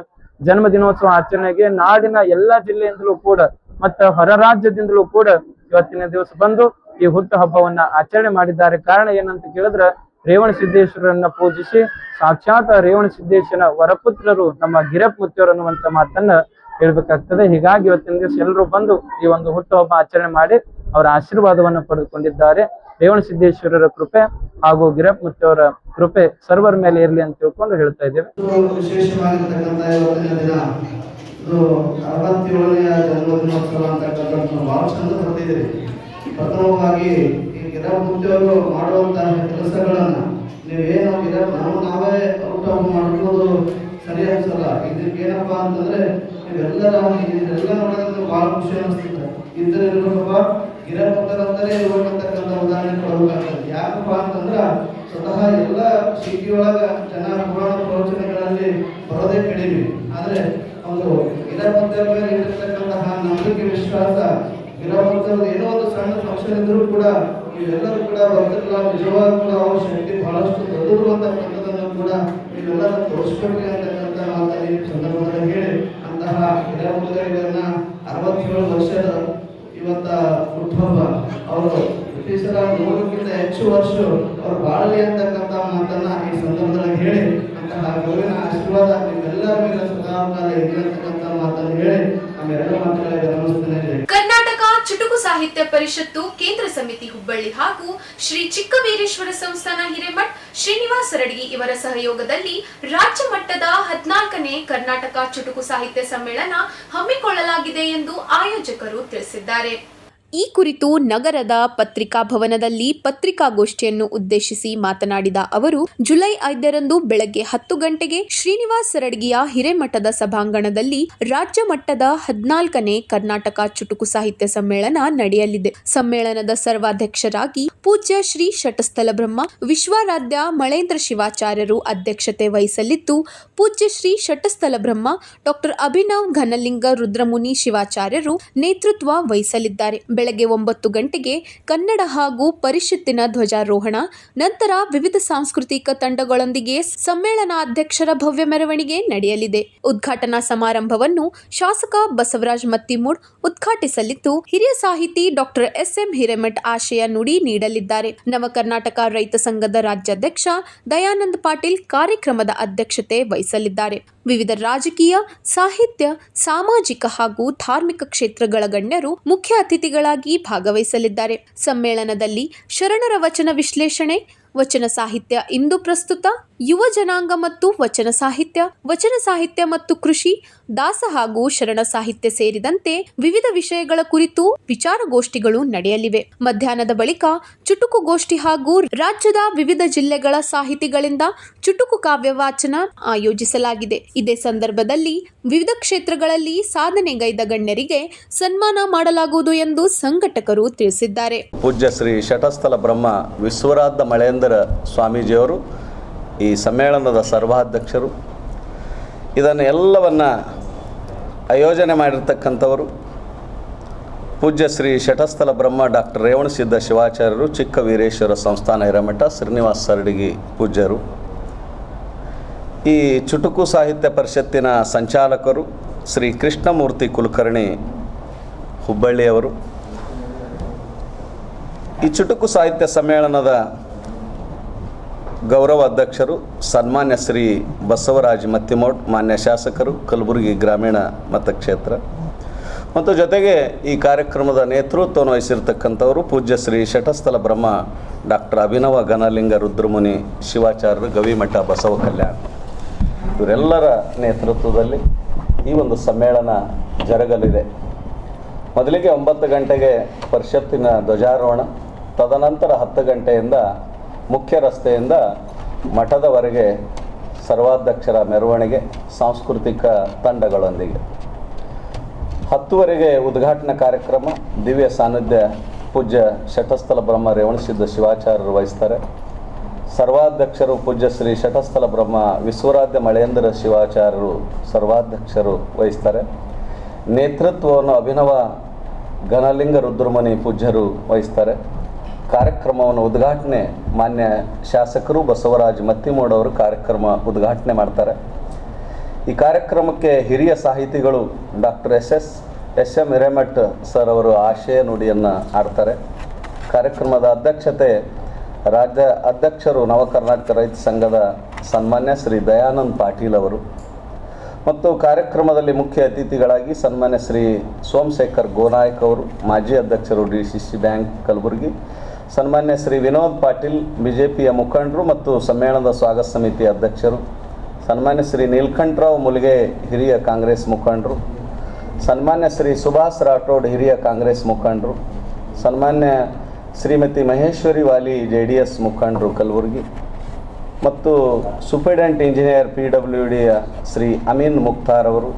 ಜನ್ಮ ದಿನೋತ್ಸವ ಆಚರಣೆಗೆ ನಾಡಿನ ಎಲ್ಲಾ ಜಿಲ್ಲೆಯಿಂದಲೂ ಕೂಡ ಮತ್ತ ಹೊರ ರಾಜ್ಯದಿಂದಲೂ ಕೂಡ ಇವತ್ತಿನ ದಿವಸ ಬಂದು ಈ ಹುಟ್ಟು ಹಬ್ಬವನ್ನ ಆಚರಣೆ ಮಾಡಿದ್ದಾರೆ. ಕಾರಣ ಏನಂತ ಕೇಳಿದ್ರೆ, ರೇವಣ ಸಿದ್ದೇಶ್ವರನ್ನ ಪೂಜಿಸಿ ಸಾಕ್ಷಾತ್ ರೇವಣ ಸಿದ್ದೇಶ್ವರನ ವರಪುತ್ರರು ನಮ್ಮ ಗಿರಪ್ಪ ಮುತ್ತಿಯವರು ಅನ್ನುವಂತ ಮಾತನ್ನ ಹೇಳ್ಬೇಕಾಗ್ತದೆ. ಹೀಗಾಗಿ ಇವತ್ತಿನ ದಿವಸ ಎಲ್ಲರೂ ಬಂದು ಈ ಒಂದು ಹುಟ್ಟು ಹಬ್ಬ ಆಚರಣೆ ಮಾಡಿ ಅವರ ಆಶೀರ್ವಾದವನ್ನು ಪಡೆದುಕೊಂಡಿದ್ದಾರೆ. ರೇವಣ ಸಿದ್ದೇಶ್ವರರ ಕೃಪೆ ಹಾಗೂ ಗಿರಪ್ಪ ಮುತ್ತಿಯವರ ಕೃಪೆ ಸರ್ವರ ಮೇಲೆ ಇರಲಿ ಅಂತ ತಿಳ್ಕೊಂಡು ಹೇಳ್ತಾ ಇದ್ದೇವೆ. ವಿಶೇಷವಾಗಿರ್ತಕ್ಕಂಥ ಇವತ್ತಿನ ದಿನ ಇದು 67ನೆಯ ಜನ್ಮ ದಿನೋತ್ಸವ ಅಂತಕ್ಕಂಥ ಬಹಳ ಚಂದ ಬರ್ತಿದ್ದೀರಿ. ಪ್ರಥಮವಾಗಿ ಈ ಗಿರಪ್ಪ ಮುತ್ತಿಯವರು ಮಾಡುವಂತಹ ಕೆಲಸಗಳನ್ನ ನೀವೇನು ನಾವೇ ಔಟ್ ಆಫ್ ಮಾಡ್ಬೋದು ಸರಿ ಅನ್ಸಲ್ಲ. ಇದಕ್ಕೆ ಏನಪ್ಪಾ ಅಂತಂದ್ರೆ ಇದೆಲ್ಲ ನೋಡೋದ್ರೆ ಬಹಳ ಖುಷಿ ಅನಿಸ್ತದೆ. ಇದ್ರಪ್ಪ ಗಿರಪ್ಪ ಮುತ್ತರಂತಲೇ ಇರುವಂತಕ್ಕಂಥ ಉದಾಹರಣೆ ಕೊಡಬೇಕಾಗ್ತದೆ. ಯಾಕಪ್ಪ ಅಂತಂದ್ರ ಸ್ವತಃ ಎಲ್ಲ ಸಿಟಿ ಒಳಗ ಜನ ಪುರಾಣ ಪ್ರವಚನಗಳಲ್ಲಿ ಬರೋದೇ ಕಡಿಮೆ. ಆದ್ರೆ ಒಂದು ಗಿರಪ್ಪ ಮುತ್ತರ ಮೇಲೆ ಇಟ್ಟಿರ್ತಕ್ಕಂತಹ ನಂಬಿಕೆ ವಿಶ್ವಾಸ, ಗಿರಪ್ಪ ಮುತ್ತರದ ಏನೋ ಒಂದು ಸಣ್ಣ ಫಂಕ್ಷನ್ ಇದ್ರೂ ಕೂಡ ಇವೆಲ್ಲರೂ ಕೂಡ ಬರ್ತಿರಲ್ಲ. ನಿಜವಾಗ ಕೂಡ ಅವ್ರ ಶಕ್ತಿ ಬಹಳಷ್ಟು ದೊಡ್ಡದು ಅಂತಕ್ಕಂಥದ್ದನ್ನು ಕೂಡ ಇವೆಲ್ಲರೂ ತೋರಿಸ್ಕೊಡ್ಲಿ ಅಂತಕ್ಕಂಥ ಮಾತನ್ನು ಈ ಸಂದರ್ಭದಲ್ಲಿ ಹೇಳಿ, ಅಂತಹ ಗಿರಪ್ಪ ಮುತ್ತರಿಗಳನ್ನ 67 ವರ್ಷದ ಇವತ್ತ ಹುಟ್ಟುಹಬ್ಬ, ಅವರು ಬ್ರಿಟಿಷರ 100ಕ್ಕಿಂತ ಹೆಚ್ಚು ವರ್ಷ ಅವ್ರು ಬಾಳಲಿ ಅಂತಕ್ಕಂಥ ಮಾತನ್ನ ಈ ಸಂದರ್ಭದಲ್ಲಿ ಹೇಳಿ, ಅಂತಹ ಗುರುವಿನ ಆಶೀರ್ವಾದ ನಿಮ್ಮೆಲ್ಲರ ಮೇಲೆ ಸದಾಕಾಲ ಇರಲಿ ಅಂತಕ್ಕಂಥ ಮಾತನ್ನು ಹೇಳಿ ನಮ್ಮೆರಡು ಮಾತುಗಳಿಗೆ ಗಮನಿಸ್ತೇನೆ. ಕರ್ನಾಟಕ ಚುಟುಕು ಸಾಹಿತ್ಯ ಪರಿಷತ್ತು ಕೇಂದ್ರ ಸಮಿತಿ ಹುಬ್ಬಳ್ಳಿ ಹಾಗೂ ಶ್ರೀ ಚಿಕ್ಕವೀರೇಶ್ವರ ಸಂಸ್ಥಾನ ಹಿರೇಮಠ್ ಶ್ರೀನಿವಾಸ ಸರಡಗಿ ಇವರ ಸಹಯೋಗದಲ್ಲಿ ರಾಜ್ಯ ಮಟ್ಟದ 14ನೇ ಕರ್ನಾಟಕ ಚುಟುಕು ಸಾಹಿತ್ಯ ಸಮ್ಮೇಳನ ಹಮ್ಮಿಕೊಳ್ಳಲಾಗಿದೆ ಎಂದು ಆಯೋಜಕರು ತಿಳಿಸಿದ್ದಾರೆ. ಈ ಕುರಿತು ನಗರದ ಪತ್ರಿಕಾ ಭವನದಲ್ಲಿ ಪತ್ರಿಕಾಗೋಷ್ಠಿಯನ್ನು ಉದ್ದೇಶಿಸಿ ಮಾತನಾಡಿದ ಅವರು, ಜುಲೈ 5ರಂದು ಬೆಳಗ್ಗೆ 10 ಗಂಟೆಗೆ ಶ್ರೀನಿವಾಸ ಸರಡಗಿಯ ಹಿರೇಮಠದ ಸಭಾಂಗಣದಲ್ಲಿ ರಾಜ್ಯ ಮಟ್ಟದ 14ನೇ ಕರ್ನಾಟಕ ಚುಟುಕು ಸಾಹಿತ್ಯ ಸಮ್ಮೇಳನ ನಡೆಯಲಿದೆ. ಸಮ್ಮೇಳನದ ಸರ್ವಾಧ್ಯಕ್ಷರಾಗಿ ಪೂಜ್ಯ ಶ್ರೀ ಶಟಸ್ಥಲ ಬ್ರಹ್ಮ ವಿಶ್ವಾರಾಧ್ಯ ಮಳೇಂದ್ರ ಶಿವಾಚಾರ್ಯರು ಅಧ್ಯಕ್ಷತೆ ವಹಿಸಲಿದ್ದು, ಪೂಜ್ಯ ಶ್ರೀ ಶಟಸ್ಥಲ ಬ್ರಹ್ಮ ಡಾಕ್ಟರ್ ಅಭಿನವ್ ಘನಲಿಂಗ ರುದ್ರಮುನಿ ಶಿವಾಚಾರ್ಯರು ನೇತೃತ್ವ ವಹಿಸಲಿದ್ದಾರೆ. ಬೆಳಗ್ಗೆ 9 ಗಂಟೆಗೆ ಕನ್ನಡ ಹಾಗೂ ಪರಿಷತ್ತಿನ ಧ್ವಜಾರೋಹಣ, ನಂತರ ವಿವಿಧ ಸಾಂಸ್ಕೃತಿಕ ತಂಡಗಳೊಂದಿಗೆ ಸಮ್ಮೇಳನಾಧ್ಯಕ್ಷರ ಭವ್ಯ ಮೆರವಣಿಗೆ ನಡೆಯಲಿದೆ. ಉದ್ಘಾಟನಾ ಸಮಾರಂಭವನ್ನು ಶಾಸಕ ಬಸವರಾಜ ಮತ್ತಿಮೂಡ್ ಉದ್ಘಾಟಿಸಲಿದ್ದು, ಹಿರಿಯ ಸಾಹಿತಿ ಡಾಕ್ಟರ್ ಎಸ್.ಎಂ. ಹಿರೇಮಠ್ ಆಶಯ ನುಡಿ ನೀಡಲಿದ್ದಾರೆ. ನವ ಕರ್ನಾಟಕ ರೈತ ಸಂಘದ ರಾಜ್ಯಾಧ್ಯಕ್ಷ ದಯಾನಂದ ಪಾಟೀಲ್ ಕಾರ್ಯಕ್ರಮದ ಅಧ್ಯಕ್ಷತೆ ವಹಿಸಲಿದ್ದಾರೆ. ವಿವಿಧ ರಾಜಕೀಯ, ಸಾಹಿತ್ಯ, ಸಾಮಾಜಿಕ ಹಾಗೂ ಧಾರ್ಮಿಕ ಕ್ಷೇತ್ರಗಳ ಗಣ್ಯರು ಮುಖ್ಯ ಅತಿಥಿಗಳಾಗಿ ಭಾಗವಹಿಸಲಿದ್ದಾರೆ. ಸಮ್ಮೇಳನದಲ್ಲಿ ಶರಣರ ವಚನ ವಿಶ್ಲೇಷಣೆ, ವಚನ ಸಾಹಿತ್ಯ ಇಂದು ಪ್ರಸ್ತುತ, ಯುವ ಜನಾಂಗ ಮತ್ತು ವಚನ ಸಾಹಿತ್ಯ ಮತ್ತು ಕೃಷಿ, ದಾಸ ಹಾಗೂ ಶರಣ ಸಾಹಿತ್ಯ ಸೇರಿದಂತೆ ವಿವಿಧ ವಿಷಯಗಳ ಕುರಿತು ವಿಚಾರಗೋಷ್ಠಿಗಳು ನಡೆಯಲಿವೆ. ಮಧ್ಯಾಹ್ನದ ಬಳಿಕ ಚುಟುಕು ಗೋಷ್ಠಿ ಹಾಗೂ ರಾಜ್ಯದ ವಿವಿಧ ಜಿಲ್ಲೆಗಳ ಸಾಹಿತಿಗಳಿಂದ ಚುಟುಕು ಕಾವ್ಯ ವಾಚನ ಆಯೋಜಿಸಲಾಗಿದೆ. ಇದೇ ಸಂದರ್ಭದಲ್ಲಿ ವಿವಿಧ ಕ್ಷೇತ್ರಗಳಲ್ಲಿ ಸಾಧನೆಗೈದ ಗಣ್ಯರಿಗೆ ಸನ್ಮಾನ ಮಾಡಲಾಗುವುದು ಎಂದು ಸಂಘಟಕರು ತಿಳಿಸಿದ್ದಾರೆ. ಪೂಜ್ಯ ಶ್ರೀ ಶಟಸ್ಥಲ ಬ್ರಹ್ಮ ವಿಶ್ವರಾಧ್ಯ ಮಳೇಂದ್ರ ಸ್ವಾಮೀಜಿಯವರು ಈ ಸಮ್ಮೇಳನದ ಸರ್ವಾಧ್ಯಕ್ಷರು. ಇದನ್ನು ಎಲ್ಲವನ್ನು ಆಯೋಜನೆ ಮಾಡಿರ್ತಕ್ಕಂಥವರು ಪೂಜ್ಯ ಶ್ರೀ ಶಟಸ್ಥಲ ಬ್ರಹ್ಮ ಡಾಕ್ಟರ್ ರೇವಣಸಿದ್ಧ ಶಿವಾಚಾರ್ಯರು, ಚಿಕ್ಕ ವೀರೇಶ್ವರ ಸಂಸ್ಥಾನ ಹಿರೇಮಠ, ಶ್ರೀನಿವಾಸ ಸರಡಗಿ ಪೂಜ್ಯರು. ಈ ಚುಟುಕು ಸಾಹಿತ್ಯ ಪರಿಷತ್ತಿನ ಸಂಚಾಲಕರು ಶ್ರೀ ಕೃಷ್ಣಮೂರ್ತಿ ಕುಲಕರ್ಣಿ ಹುಬ್ಬಳ್ಳಿಯವರು. ಈ ಚುಟುಕು ಸಾಹಿತ್ಯ ಸಮ್ಮೇಳನದ ಗೌರವ ಅಧ್ಯಕ್ಷರು ಸನ್ಮಾನ್ಯ ಶ್ರೀ ಬಸವರಾಜ್ ಮತ್ತಿಮೋಡ್, ಮಾನ್ಯ ಶಾಸಕರು, ಕಲಬುರಗಿ ಗ್ರಾಮೀಣ ಮತಕ್ಷೇತ್ರ. ಮತ್ತು ಜೊತೆಗೆ ಈ ಕಾರ್ಯಕ್ರಮದ ನೇತೃತ್ವವನ್ನು ವಹಿಸಿರ್ತಕ್ಕಂಥವರು ಪೂಜ್ಯ ಶ್ರೀ ಶಟಸ್ಥಲ ಬ್ರಹ್ಮ ಡಾಕ್ಟರ್ ಅಭಿನವ ಘನಲಿಂಗ ರುದ್ರಮುನಿ ಶಿವಾಚಾರ್ಯರು, ಗವಿಮಠ ಬಸವ ಕಲ್ಯಾಣ. ಇವರೆಲ್ಲರ ನೇತೃತ್ವದಲ್ಲಿ ಈ ಒಂದು ಸಮ್ಮೇಳನ ಜರುಗಲಿದೆ. ಮೊದಲಿಗೆ 9 ಗಂಟೆಗೆ ಪರಿಷತ್ತಿನ ಧ್ವಜಾರೋಹಣ, ತದನಂತರ 10 ಗಂಟೆಯಿಂದ ಮುಖ್ಯ ರಸ್ತೆಯಿಂದ ಮಠದವರೆಗೆ ಸರ್ವಾಧ್ಯಕ್ಷರ ಮೆರವಣಿಗೆ ಸಾಂಸ್ಕೃತಿಕ ತಂಡಗಳೊಂದಿಗೆ. 10 ಉದ್ಘಾಟನಾ ಕಾರ್ಯಕ್ರಮ ದಿವ್ಯ ಸಾನ್ನಿಧ್ಯ ಪೂಜ್ಯ ಶಟಸ್ಥಲ ಬ್ರಹ್ಮ ರೇವಣಸಿದ್ಧ ಶಿವಾಚಾರ್ಯರು ವಹಿಸ್ತಾರೆ. ಸರ್ವಾಧ್ಯಕ್ಷರು ಪೂಜ್ಯ ಶ್ರೀ ಶಟಸ್ಥಲ ಬ್ರಹ್ಮ ವಿಶ್ವರಾಧ್ಯ ಮಳೇಂದ್ರ ಶಿವಾಚಾರ್ಯರು ಸರ್ವಾಧ್ಯಕ್ಷರು ವಹಿಸ್ತಾರೆ. ನೇತೃತ್ವವನ್ನು ಅಭಿನವ ಘನಲಿಂಗ ರುದ್ರಮುನಿ ಪೂಜ್ಯರು ವಹಿಸ್ತಾರೆ. ಕಾರ್ಯಕ್ರಮವನ್ನು ಉದ್ಘಾಟನೆ ಮಾನ್ಯ ಶಾಸಕರು ಬಸವರಾಜ್ ಮತ್ತಿಮೋಡ್ ಅವರು ಕಾರ್ಯಕ್ರಮ ಉದ್ಘಾಟನೆ ಮಾಡ್ತಾರೆ. ಈ ಕಾರ್ಯಕ್ರಮಕ್ಕೆ ಹಿರಿಯ ಸಾಹಿತಿಗಳು doctor S M Hiremath sir ಅವರು ಆಶಯ ನುಡಿಯನ್ನು ಆಡ್ತಾರೆ. ಕಾರ್ಯಕ್ರಮದ ಅಧ್ಯಕ್ಷತೆ ರಾಜ್ಯ ಅಧ್ಯಕ್ಷರು ನವ ಕರ್ನಾಟಕ ರೈತ ಸಂಘದ ಸನ್ಮಾನ್ಯ ಶ್ರೀ ದಯಾನಂದ್ ಪಾಟೀಲ್ ಅವರು. ಮತ್ತು ಕಾರ್ಯಕ್ರಮದಲ್ಲಿ ಮುಖ್ಯ ಅತಿಥಿಗಳಾಗಿ ಸನ್ಮಾನ್ಯ ಶ್ರೀ ಸೋಮಶೇಖರ್ ಗೋನಾಯಕ್ ಅವರು, ಮಾಜಿ ಅಧ್ಯಕ್ಷರು DCC ಬ್ಯಾಂಕ್ ಕಲಬುರಗಿ, ಸನ್ಮಾನ್ಯ ಶ್ರೀ ವಿನೋದ್ ಪಾಟೀಲ್ BJPಯ ಮುಖಂಡರು ಮತ್ತು ಸಮ್ಮೇಳನದ ಸ್ವಾಗತ ಸಮಿತಿ ಅಧ್ಯಕ್ಷರು, ಸನ್ಮಾನ್ಯ ಶ್ರೀ ನೀಲಕಂಠರಾವ್ ಮುಲ್ಗೆ ಹಿರಿಯ ಕಾಂಗ್ರೆಸ್ ಮುಖಂಡರು, ಸನ್ಮಾನ್ಯ ಶ್ರೀ ಸುಭಾಷ್ ರಾಠೋಡ್ ಹಿರಿಯ ಕಾಂಗ್ರೆಸ್ ಮುಖಂಡರು, ಸನ್ಮಾನ್ಯ ಶ್ರೀಮತಿ ಮಹೇಶ್ವರಿ ವಾಲಿ JDS ಮುಖಂಡರು ಕಲಬುರಗಿ, ಮತ್ತು ಸೂಪರಿಂಟೆಂಡೆಂಟ್ ಇಂಜಿನಿಯರ್ PWDಯ ಶ್ರೀ ಅಮೀನ್ ಮುಖ್ತಾರ್ ಅವರು,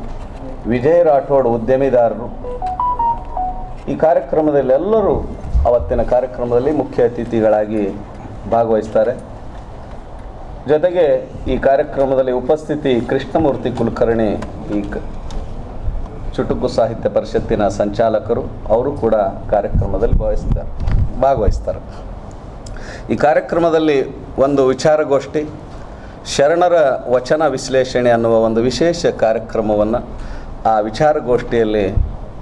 ವಿಜಯ್ ರಾಠೋಡ್ ಉದ್ಯಮಿದಾರರು. ಈ ಕಾರ್ಯಕ್ರಮದಲ್ಲಿ ಎಲ್ಲರೂ ಅವತ್ತಿನ ಕಾರ್ಯಕ್ರಮದಲ್ಲಿ ಮುಖ್ಯ ಅತಿಥಿಗಳಾಗಿ ಭಾಗವಹಿಸ್ತಾರೆ. ಜೊತೆಗೆ ಈ ಕಾರ್ಯಕ್ರಮದಲ್ಲಿ ಉಪಸ್ಥಿತಿ ಕೃಷ್ಣಮೂರ್ತಿ ಕುಲಕರ್ಣಿ, ಈ ಚುಟುಕು ಸಾಹಿತ್ಯ ಪರಿಷತ್ತಿನ ಸಂಚಾಲಕರು, ಅವರು ಕೂಡ ಕಾರ್ಯಕ್ರಮದಲ್ಲಿ ಭಾಗವಹಿಸ್ತಾರೆ. ಈ ಕಾರ್ಯಕ್ರಮದಲ್ಲಿ ಒಂದು ವಿಚಾರಗೋಷ್ಠಿ, ಶರಣರ ವಚನ ವಿಶ್ಲೇಷಣೆ ಅನ್ನುವ ಒಂದು ವಿಶೇಷ ಕಾರ್ಯಕ್ರಮವನ್ನು ಆ ವಿಚಾರಗೋಷ್ಠಿಯಲ್ಲಿ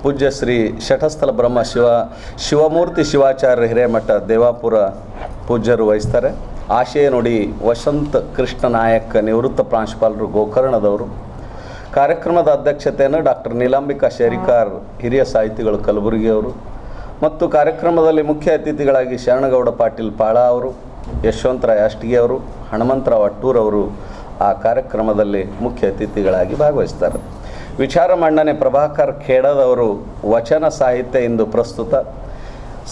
ಪೂಜ್ಯ ಶ್ರೀ ಶಟಸ್ಥಲ ಬ್ರಹ್ಮ ಶಿವಮೂರ್ತಿ ಶಿವಾಚಾರ್ಯ ಹಿರೇಮಠ ದೇವಾಪುರ ಪೂಜ್ಯರು ವಹಿಸ್ತಾರೆ. ಆಶಯ ನುಡಿ ವಸಂತ ಕೃಷ್ಣ ನಾಯಕ್, ನಿವೃತ್ತ ಪ್ರಾಂಶುಪಾಲರು ಗೋಕರ್ಣದವರು. ಕಾರ್ಯಕ್ರಮದ ಅಧ್ಯಕ್ಷತೆಯನ್ನು ಡಾಕ್ಟರ್ ನೀಲಾಂಬಿಕಾ ಶೇರಿಕಾರ್, ಹಿರಿಯ ಸಾಹಿತಿಗಳು ಕಲಬುರಗಿಯವರು. ಮತ್ತು ಕಾರ್ಯಕ್ರಮದಲ್ಲಿ ಮುಖ್ಯ ಅತಿಥಿಗಳಾಗಿ ಶರಣಗೌಡ ಪಾಟೀಲ್ ಪಾಳ ಅವರು, ಯಶವಂತರಾಯ ಅಷ್ಟಿಗೆ ಅವರು, ಹನುಮಂತರಾವ್ ಅಟ್ಟೂರ್ ಅವರು ಆ ಕಾರ್ಯಕ್ರಮದಲ್ಲಿ ಮುಖ್ಯ ಅತಿಥಿಗಳಾಗಿ ಭಾಗವಹಿಸ್ತಾರೆ. ವಿಚಾರ ಮಂಡನೆ ಪ್ರಭಾಕರ್ ಖೇಡದವರು ವಚನ ಸಾಹಿತ್ಯ ಇಂದು ಪ್ರಸ್ತುತ,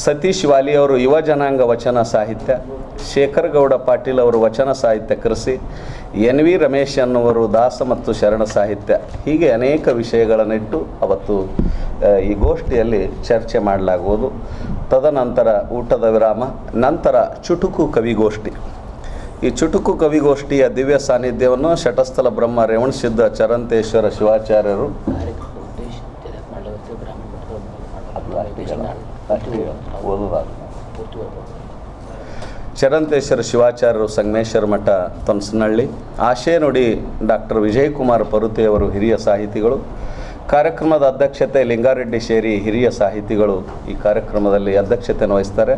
ಸತೀಶ್ ವಾಲಿಯವರು ಯುವ ಜನಾಂಗ ವಚನ ಸಾಹಿತ್ಯ, ಶೇಖರ್ ಗೌಡ ಪಾಟೀಲ್ ಅವರು ವಚನ ಸಾಹಿತ್ಯ ಕೃಷಿ, NV ರಮೇಶ್ ಅನ್ನುವರು ದಾಸ ಮತ್ತು ಶರಣ ಸಾಹಿತ್ಯ. ಹೀಗೆ ಅನೇಕ ವಿಷಯಗಳನ್ನಿಟ್ಟು ಅವತ್ತು ಈ ಗೋಷ್ಠಿಯಲ್ಲಿ ಚರ್ಚೆ ಮಾಡಲಾಗುವುದು. ತದನಂತರ ಊಟದ ವಿರಾಮ, ನಂತರ ಚುಟುಕು ಕವಿಗೋಷ್ಠಿ. ಈ ಚುಟುಕು ಕವಿಗೋಷ್ಠಿಯ ದಿವ್ಯ ಸಾನ್ನಿಧ್ಯವನ್ನು ಶಟಸ್ಥಲ ಬ್ರಹ್ಮ ರೇವಣಸಿದ್ಧ ಚರಂತೇಶ್ವರ ಶಿವಾಚಾರ್ಯರು ಚರಂತೇಶ್ವರ ಶಿವಾಚಾರ್ಯರು ಸಂಗಮೇಶ್ವರ ಮಠ ತೊನ್ಸನಹಳ್ಳಿ, ಆಶಯ ನುಡಿ ಡಾಕ್ಟರ್ ವಿಜಯಕುಮಾರ್ ಪರುತೆಯವರು ಹಿರಿಯ ಸಾಹಿತಿಗಳು. ಕಾರ್ಯಕ್ರಮದ ಅಧ್ಯಕ್ಷತೆ ಲಿಂಗಾರೆಡ್ಡಿ ಶೇರಿ ಹಿರಿಯ ಸಾಹಿತಿಗಳು ಈ ಕಾರ್ಯಕ್ರಮದಲ್ಲಿ ಅಧ್ಯಕ್ಷತೆಯನ್ನು ವಹಿಸ್ತಾರೆ.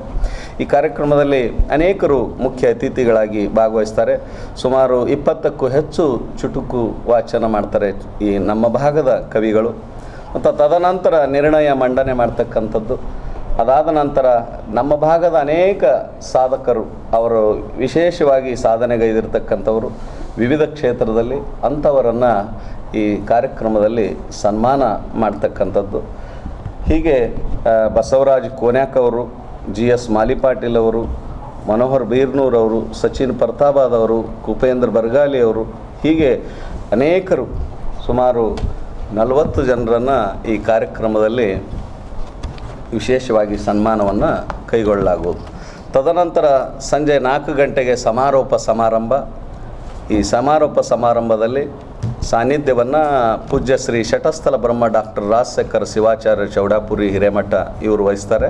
ಈ ಕಾರ್ಯಕ್ರಮದಲ್ಲಿ ಅನೇಕರು ಮುಖ್ಯ ಅತಿಥಿಗಳಾಗಿ ಭಾಗವಹಿಸ್ತಾರೆ. ಸುಮಾರು 20ಕ್ಕೂ ಹೆಚ್ಚು ಚುಟುಕು ವಾಚನ ಮಾಡ್ತಾರೆ ಈ ನಮ್ಮ ಭಾಗದ ಕವಿಗಳು. ಮತ್ತು ತದನಂತರ ನಿರ್ಣಯ ಮಂಡನೆ ಮಾಡ್ತಕ್ಕಂಥದ್ದು. ಅದಾದ ನಂತರ ನಮ್ಮ ಭಾಗದ ಅನೇಕ ಸಾಧಕರು ಅವರು ವಿಶೇಷವಾಗಿ ಸಾಧನೆಗೈದಿರ್ತಕ್ಕಂಥವರು ವಿವಿಧ ಕ್ಷೇತ್ರದಲ್ಲಿ ಅಂಥವರನ್ನು ಈ ಕಾರ್ಯಕ್ರಮದಲ್ಲಿ ಸನ್ಮಾನ ಮಾಡ್ತಕ್ಕಂಥದ್ದು. ಹೀಗೆ ಬಸವರಾಜ್ ಕೋನ್ಯಾಕ್ ಅವರು, GS ಮಾಲಿಪಾಟೀಲ್ ಅವರು, ಮನೋಹರ್ ಬೀರ್ನೂರ್ ಅವರು, ಸಚಿನ್ ಪ್ರತಾಬಾದ್ ಅವರು, ಕುಪೇಂದ್ರ ಬರ್ಗಾಲಿ ಅವರು, ಹೀಗೆ ಅನೇಕರು ಸುಮಾರು 40 ಜನರನ್ನು ಈ ಕಾರ್ಯಕ್ರಮದಲ್ಲಿ ವಿಶೇಷವಾಗಿ ಸನ್ಮಾನವನ್ನು ಕೈಗೊಳ್ಳಲಾಗುವುದು. ತದನಂತರ ಸಂಜೆ 4 ಗಂಟೆಗೆ ಸಮಾರೋಪ ಸಮಾರಂಭ. ಈ ಸಮಾರೋಪ ಸಮಾರಂಭದಲ್ಲಿ ಸಾನ್ನಿಧ್ಯವನ್ನು ಪೂಜ್ಯ ಶ್ರೀ ಶಟಸ್ಥಲ ಬ್ರಹ್ಮ ಡಾಕ್ಟರ್ ರಾಜಶೇಖರ ಶಿವಾಚಾರ್ಯ ಚೌಡಾಪುರಿ ಹಿರೇಮಠ ಇವರು ವಹಿಸ್ತಾರೆ.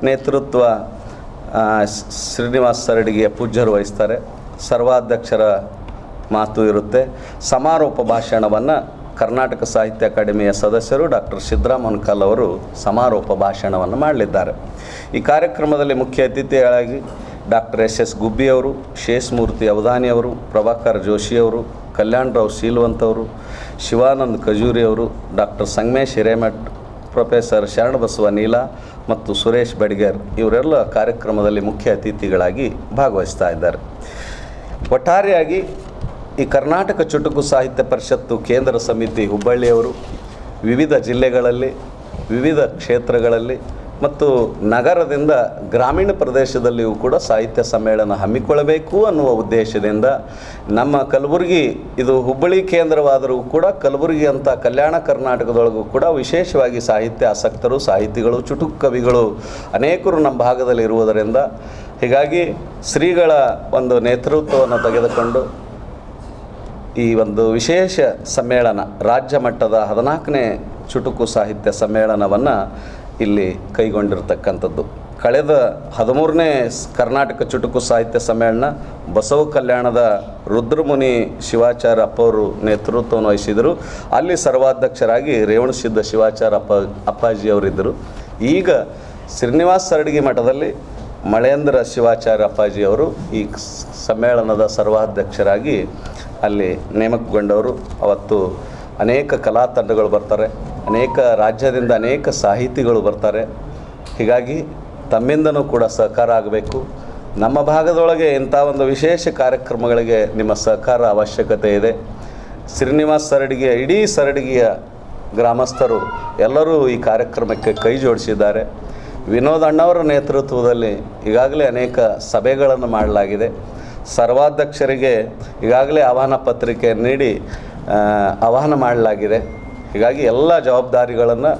ನೇತೃತ್ವ ಶ್ರೀನಿವಾಸ ಸರಡಿಗೆಯ ಪೂಜ್ಯರು ವಹಿಸ್ತಾರೆ. ಸರ್ವಾಧ್ಯಕ್ಷರ ಮಾತು ಇರುತ್ತೆ. ಸಮಾರೋಪ ಭಾಷಣವನ್ನು ಕರ್ನಾಟಕ ಸಾಹಿತ್ಯ ಅಕಾಡೆಮಿಯ ಸದಸ್ಯರು ಡಾಕ್ಟರ್ ಸಿದ್ದರಾಮನ್ ಕಲ್ ಅವರು ಸಮಾರೋಪ ಭಾಷಣವನ್ನು ಮಾಡಲಿದ್ದಾರೆ. ಈ ಕಾರ್ಯಕ್ರಮದಲ್ಲಿ ಮುಖ್ಯ ಅತಿಥಿಗಳಾಗಿ ಡಾಕ್ಟರ್ SS ಗುಬ್ಬಿಯವರು, ಶೇಷಮೂರ್ತಿ ಅವಧಾನಿ ಅವರು, ಪ್ರಭಾಕರ್ ಜೋಶಿಯವರು, ಕಲ್ಯಾಣರಾವ್ ಶೀಲ್ವಂತ್ ಅವರು, ಶಿವಾನಂದ್ ಖಜೂರಿ ಅವರು, ಡಾಕ್ಟರ್ ಸಂಗಮೇಶ್ ಹಿರೇಮಠ್, ಪ್ರೊಫೆಸರ್ ಶರಣಬಸವ ನೀಲಾ ಮತ್ತು ಸುರೇಶ್ ಬಡಿಗೇರ್ ಇವರೆಲ್ಲ ಕಾರ್ಯಕ್ರಮದಲ್ಲಿ ಮುಖ್ಯ ಅತಿಥಿಗಳಾಗಿ ಭಾಗವಹಿಸ್ತಾ ಇದ್ದಾರೆ. ಒಟ್ಟಾರೆಯಾಗಿ ಈ ಕರ್ನಾಟಕ ಚುಟುಕು ಸಾಹಿತ್ಯ ಪರಿಷತ್ತು ಕೇಂದ್ರ ಸಮಿತಿ ಹುಬ್ಬಳ್ಳಿಯವರು ವಿವಿಧ ಜಿಲ್ಲೆಗಳಲ್ಲಿ, ವಿವಿಧ ಕ್ಷೇತ್ರಗಳಲ್ಲಿ ಮತ್ತು ನಗರದಿಂದ ಗ್ರಾಮೀಣ ಪ್ರದೇಶದಲ್ಲಿಯೂ ಕೂಡ ಸಾಹಿತ್ಯ ಸಮ್ಮೇಳನ ಹಮ್ಮಿಕೊಳ್ಳಬೇಕು ಅನ್ನುವ ಉದ್ದೇಶದಿಂದ ನಮ್ಮ ಕಲಬುರಗಿ, ಇದು ಹುಬ್ಬಳ್ಳಿ ಕೇಂದ್ರವಾದರೂ ಕೂಡ ಕಲಬುರಗಿ ಅಂತ ಕಲ್ಯಾಣ ಕರ್ನಾಟಕದೊಳಗೂ ಕೂಡ ವಿಶೇಷವಾಗಿ ಸಾಹಿತ್ಯ ಆಸಕ್ತರು, ಸಾಹಿತಿಗಳು, ಚುಟುಕು ಕವಿಗಳು ಅನೇಕರು ನಮ್ಮ ಭಾಗದಲ್ಲಿ ಇರುವುದರಿಂದ ಹೀಗಾಗಿ ಶ್ರೀಗಳ ಒಂದು ನೇತೃತ್ವವನ್ನು ತೆಗೆದುಕೊಂಡು ಈ ಒಂದು ವಿಶೇಷ ಸಮ್ಮೇಳನ, ರಾಜ್ಯ ಮಟ್ಟದ 14ನೇ ಚುಟುಕು ಸಾಹಿತ್ಯ ಸಮ್ಮೇಳನವನ್ನು ಇಲ್ಲಿ ಕೈಗೊಂಡಿರ್ತಕ್ಕಂಥದ್ದು. ಕಳೆದ 13ನೇ ಕರ್ನಾಟಕ ಚುಟುಕು ಸಾಹಿತ್ಯ ಸಮ್ಮೇಳನ ಬಸವ ಕಲ್ಯಾಣದ ರುದ್ರಮುನಿ ಶಿವಾಚಾರ್ಯ ಅಪ್ಪವರು ನೇತೃತ್ವವನ್ನು ವಹಿಸಿದರು. ಅಲ್ಲಿ ಸರ್ವಾಧ್ಯಕ್ಷರಾಗಿ ರೇವಣಸಿದ್ಧ ಶಿವಾಚಾರ್ಯ ಅಪ್ಪಾಜಿಯವರಿದ್ದರು. ಈಗ ಶ್ರೀನಿವಾಸ ಸರಡಿಗೆ ಮಠದಲ್ಲಿ ಮಳೇಂದ್ರ ಶಿವಾಚಾರ್ಯ ಅಪ್ಪಾಜಿಯವರು ಈ ಸಮ್ಮೇಳನದ ಸರ್ವಾಧ್ಯಕ್ಷರಾಗಿ ಅಲ್ಲಿ ನೇಮಕಗೊಂಡವರು. ಅವತ್ತು ಅನೇಕ ಕಲಾ ತಂಡಗಳು ಬರ್ತಾರೆ, ಅನೇಕ ರಾಜ್ಯದಿಂದ ಅನೇಕ ಸಾಹಿತಿಗಳು ಬರ್ತಾರೆ. ಹೀಗಾಗಿ ತಮ್ಮಿಂದನೂ ಕೂಡ ಸಹಕಾರ ಆಗಬೇಕು. ನಮ್ಮ ಭಾಗದೊಳಗೆ ಇಂಥ ಒಂದು ವಿಶೇಷ ಕಾರ್ಯಕ್ರಮಗಳಿಗೆ ನಿಮ್ಮ ಸಹಕಾರ ಅವಶ್ಯಕತೆ ಇದೆ. ಶ್ರೀನಿವಾಸ ಸರಡಿಗೆ, ಇಡೀ ಸರಡಿಗೆಯ ಗ್ರಾಮಸ್ಥರು ಎಲ್ಲರೂ ಈ ಕಾರ್ಯಕ್ರಮಕ್ಕೆ ಕೈ ಜೋಡಿಸಿದ್ದಾರೆ. ವಿನೋದ್ ಅಣ್ಣವರ ನೇತೃತ್ವದಲ್ಲಿ ಈಗಾಗಲೇ ಅನೇಕ ಸಭೆಗಳನ್ನು ಮಾಡಲಾಗಿದೆ. ಸರ್ವಾಧ್ಯಕ್ಷರಿಗೆ ಈಗಾಗಲೇ ಆಹ್ವಾನ ಪತ್ರಿಕೆ ನೀಡಿ ಆಹ್ವಾನ ಮಾಡಲಾಗಿದೆ. ಹೀಗಾಗಿ ಎಲ್ಲ ಜವಾಬ್ದಾರಿಗಳನ್ನು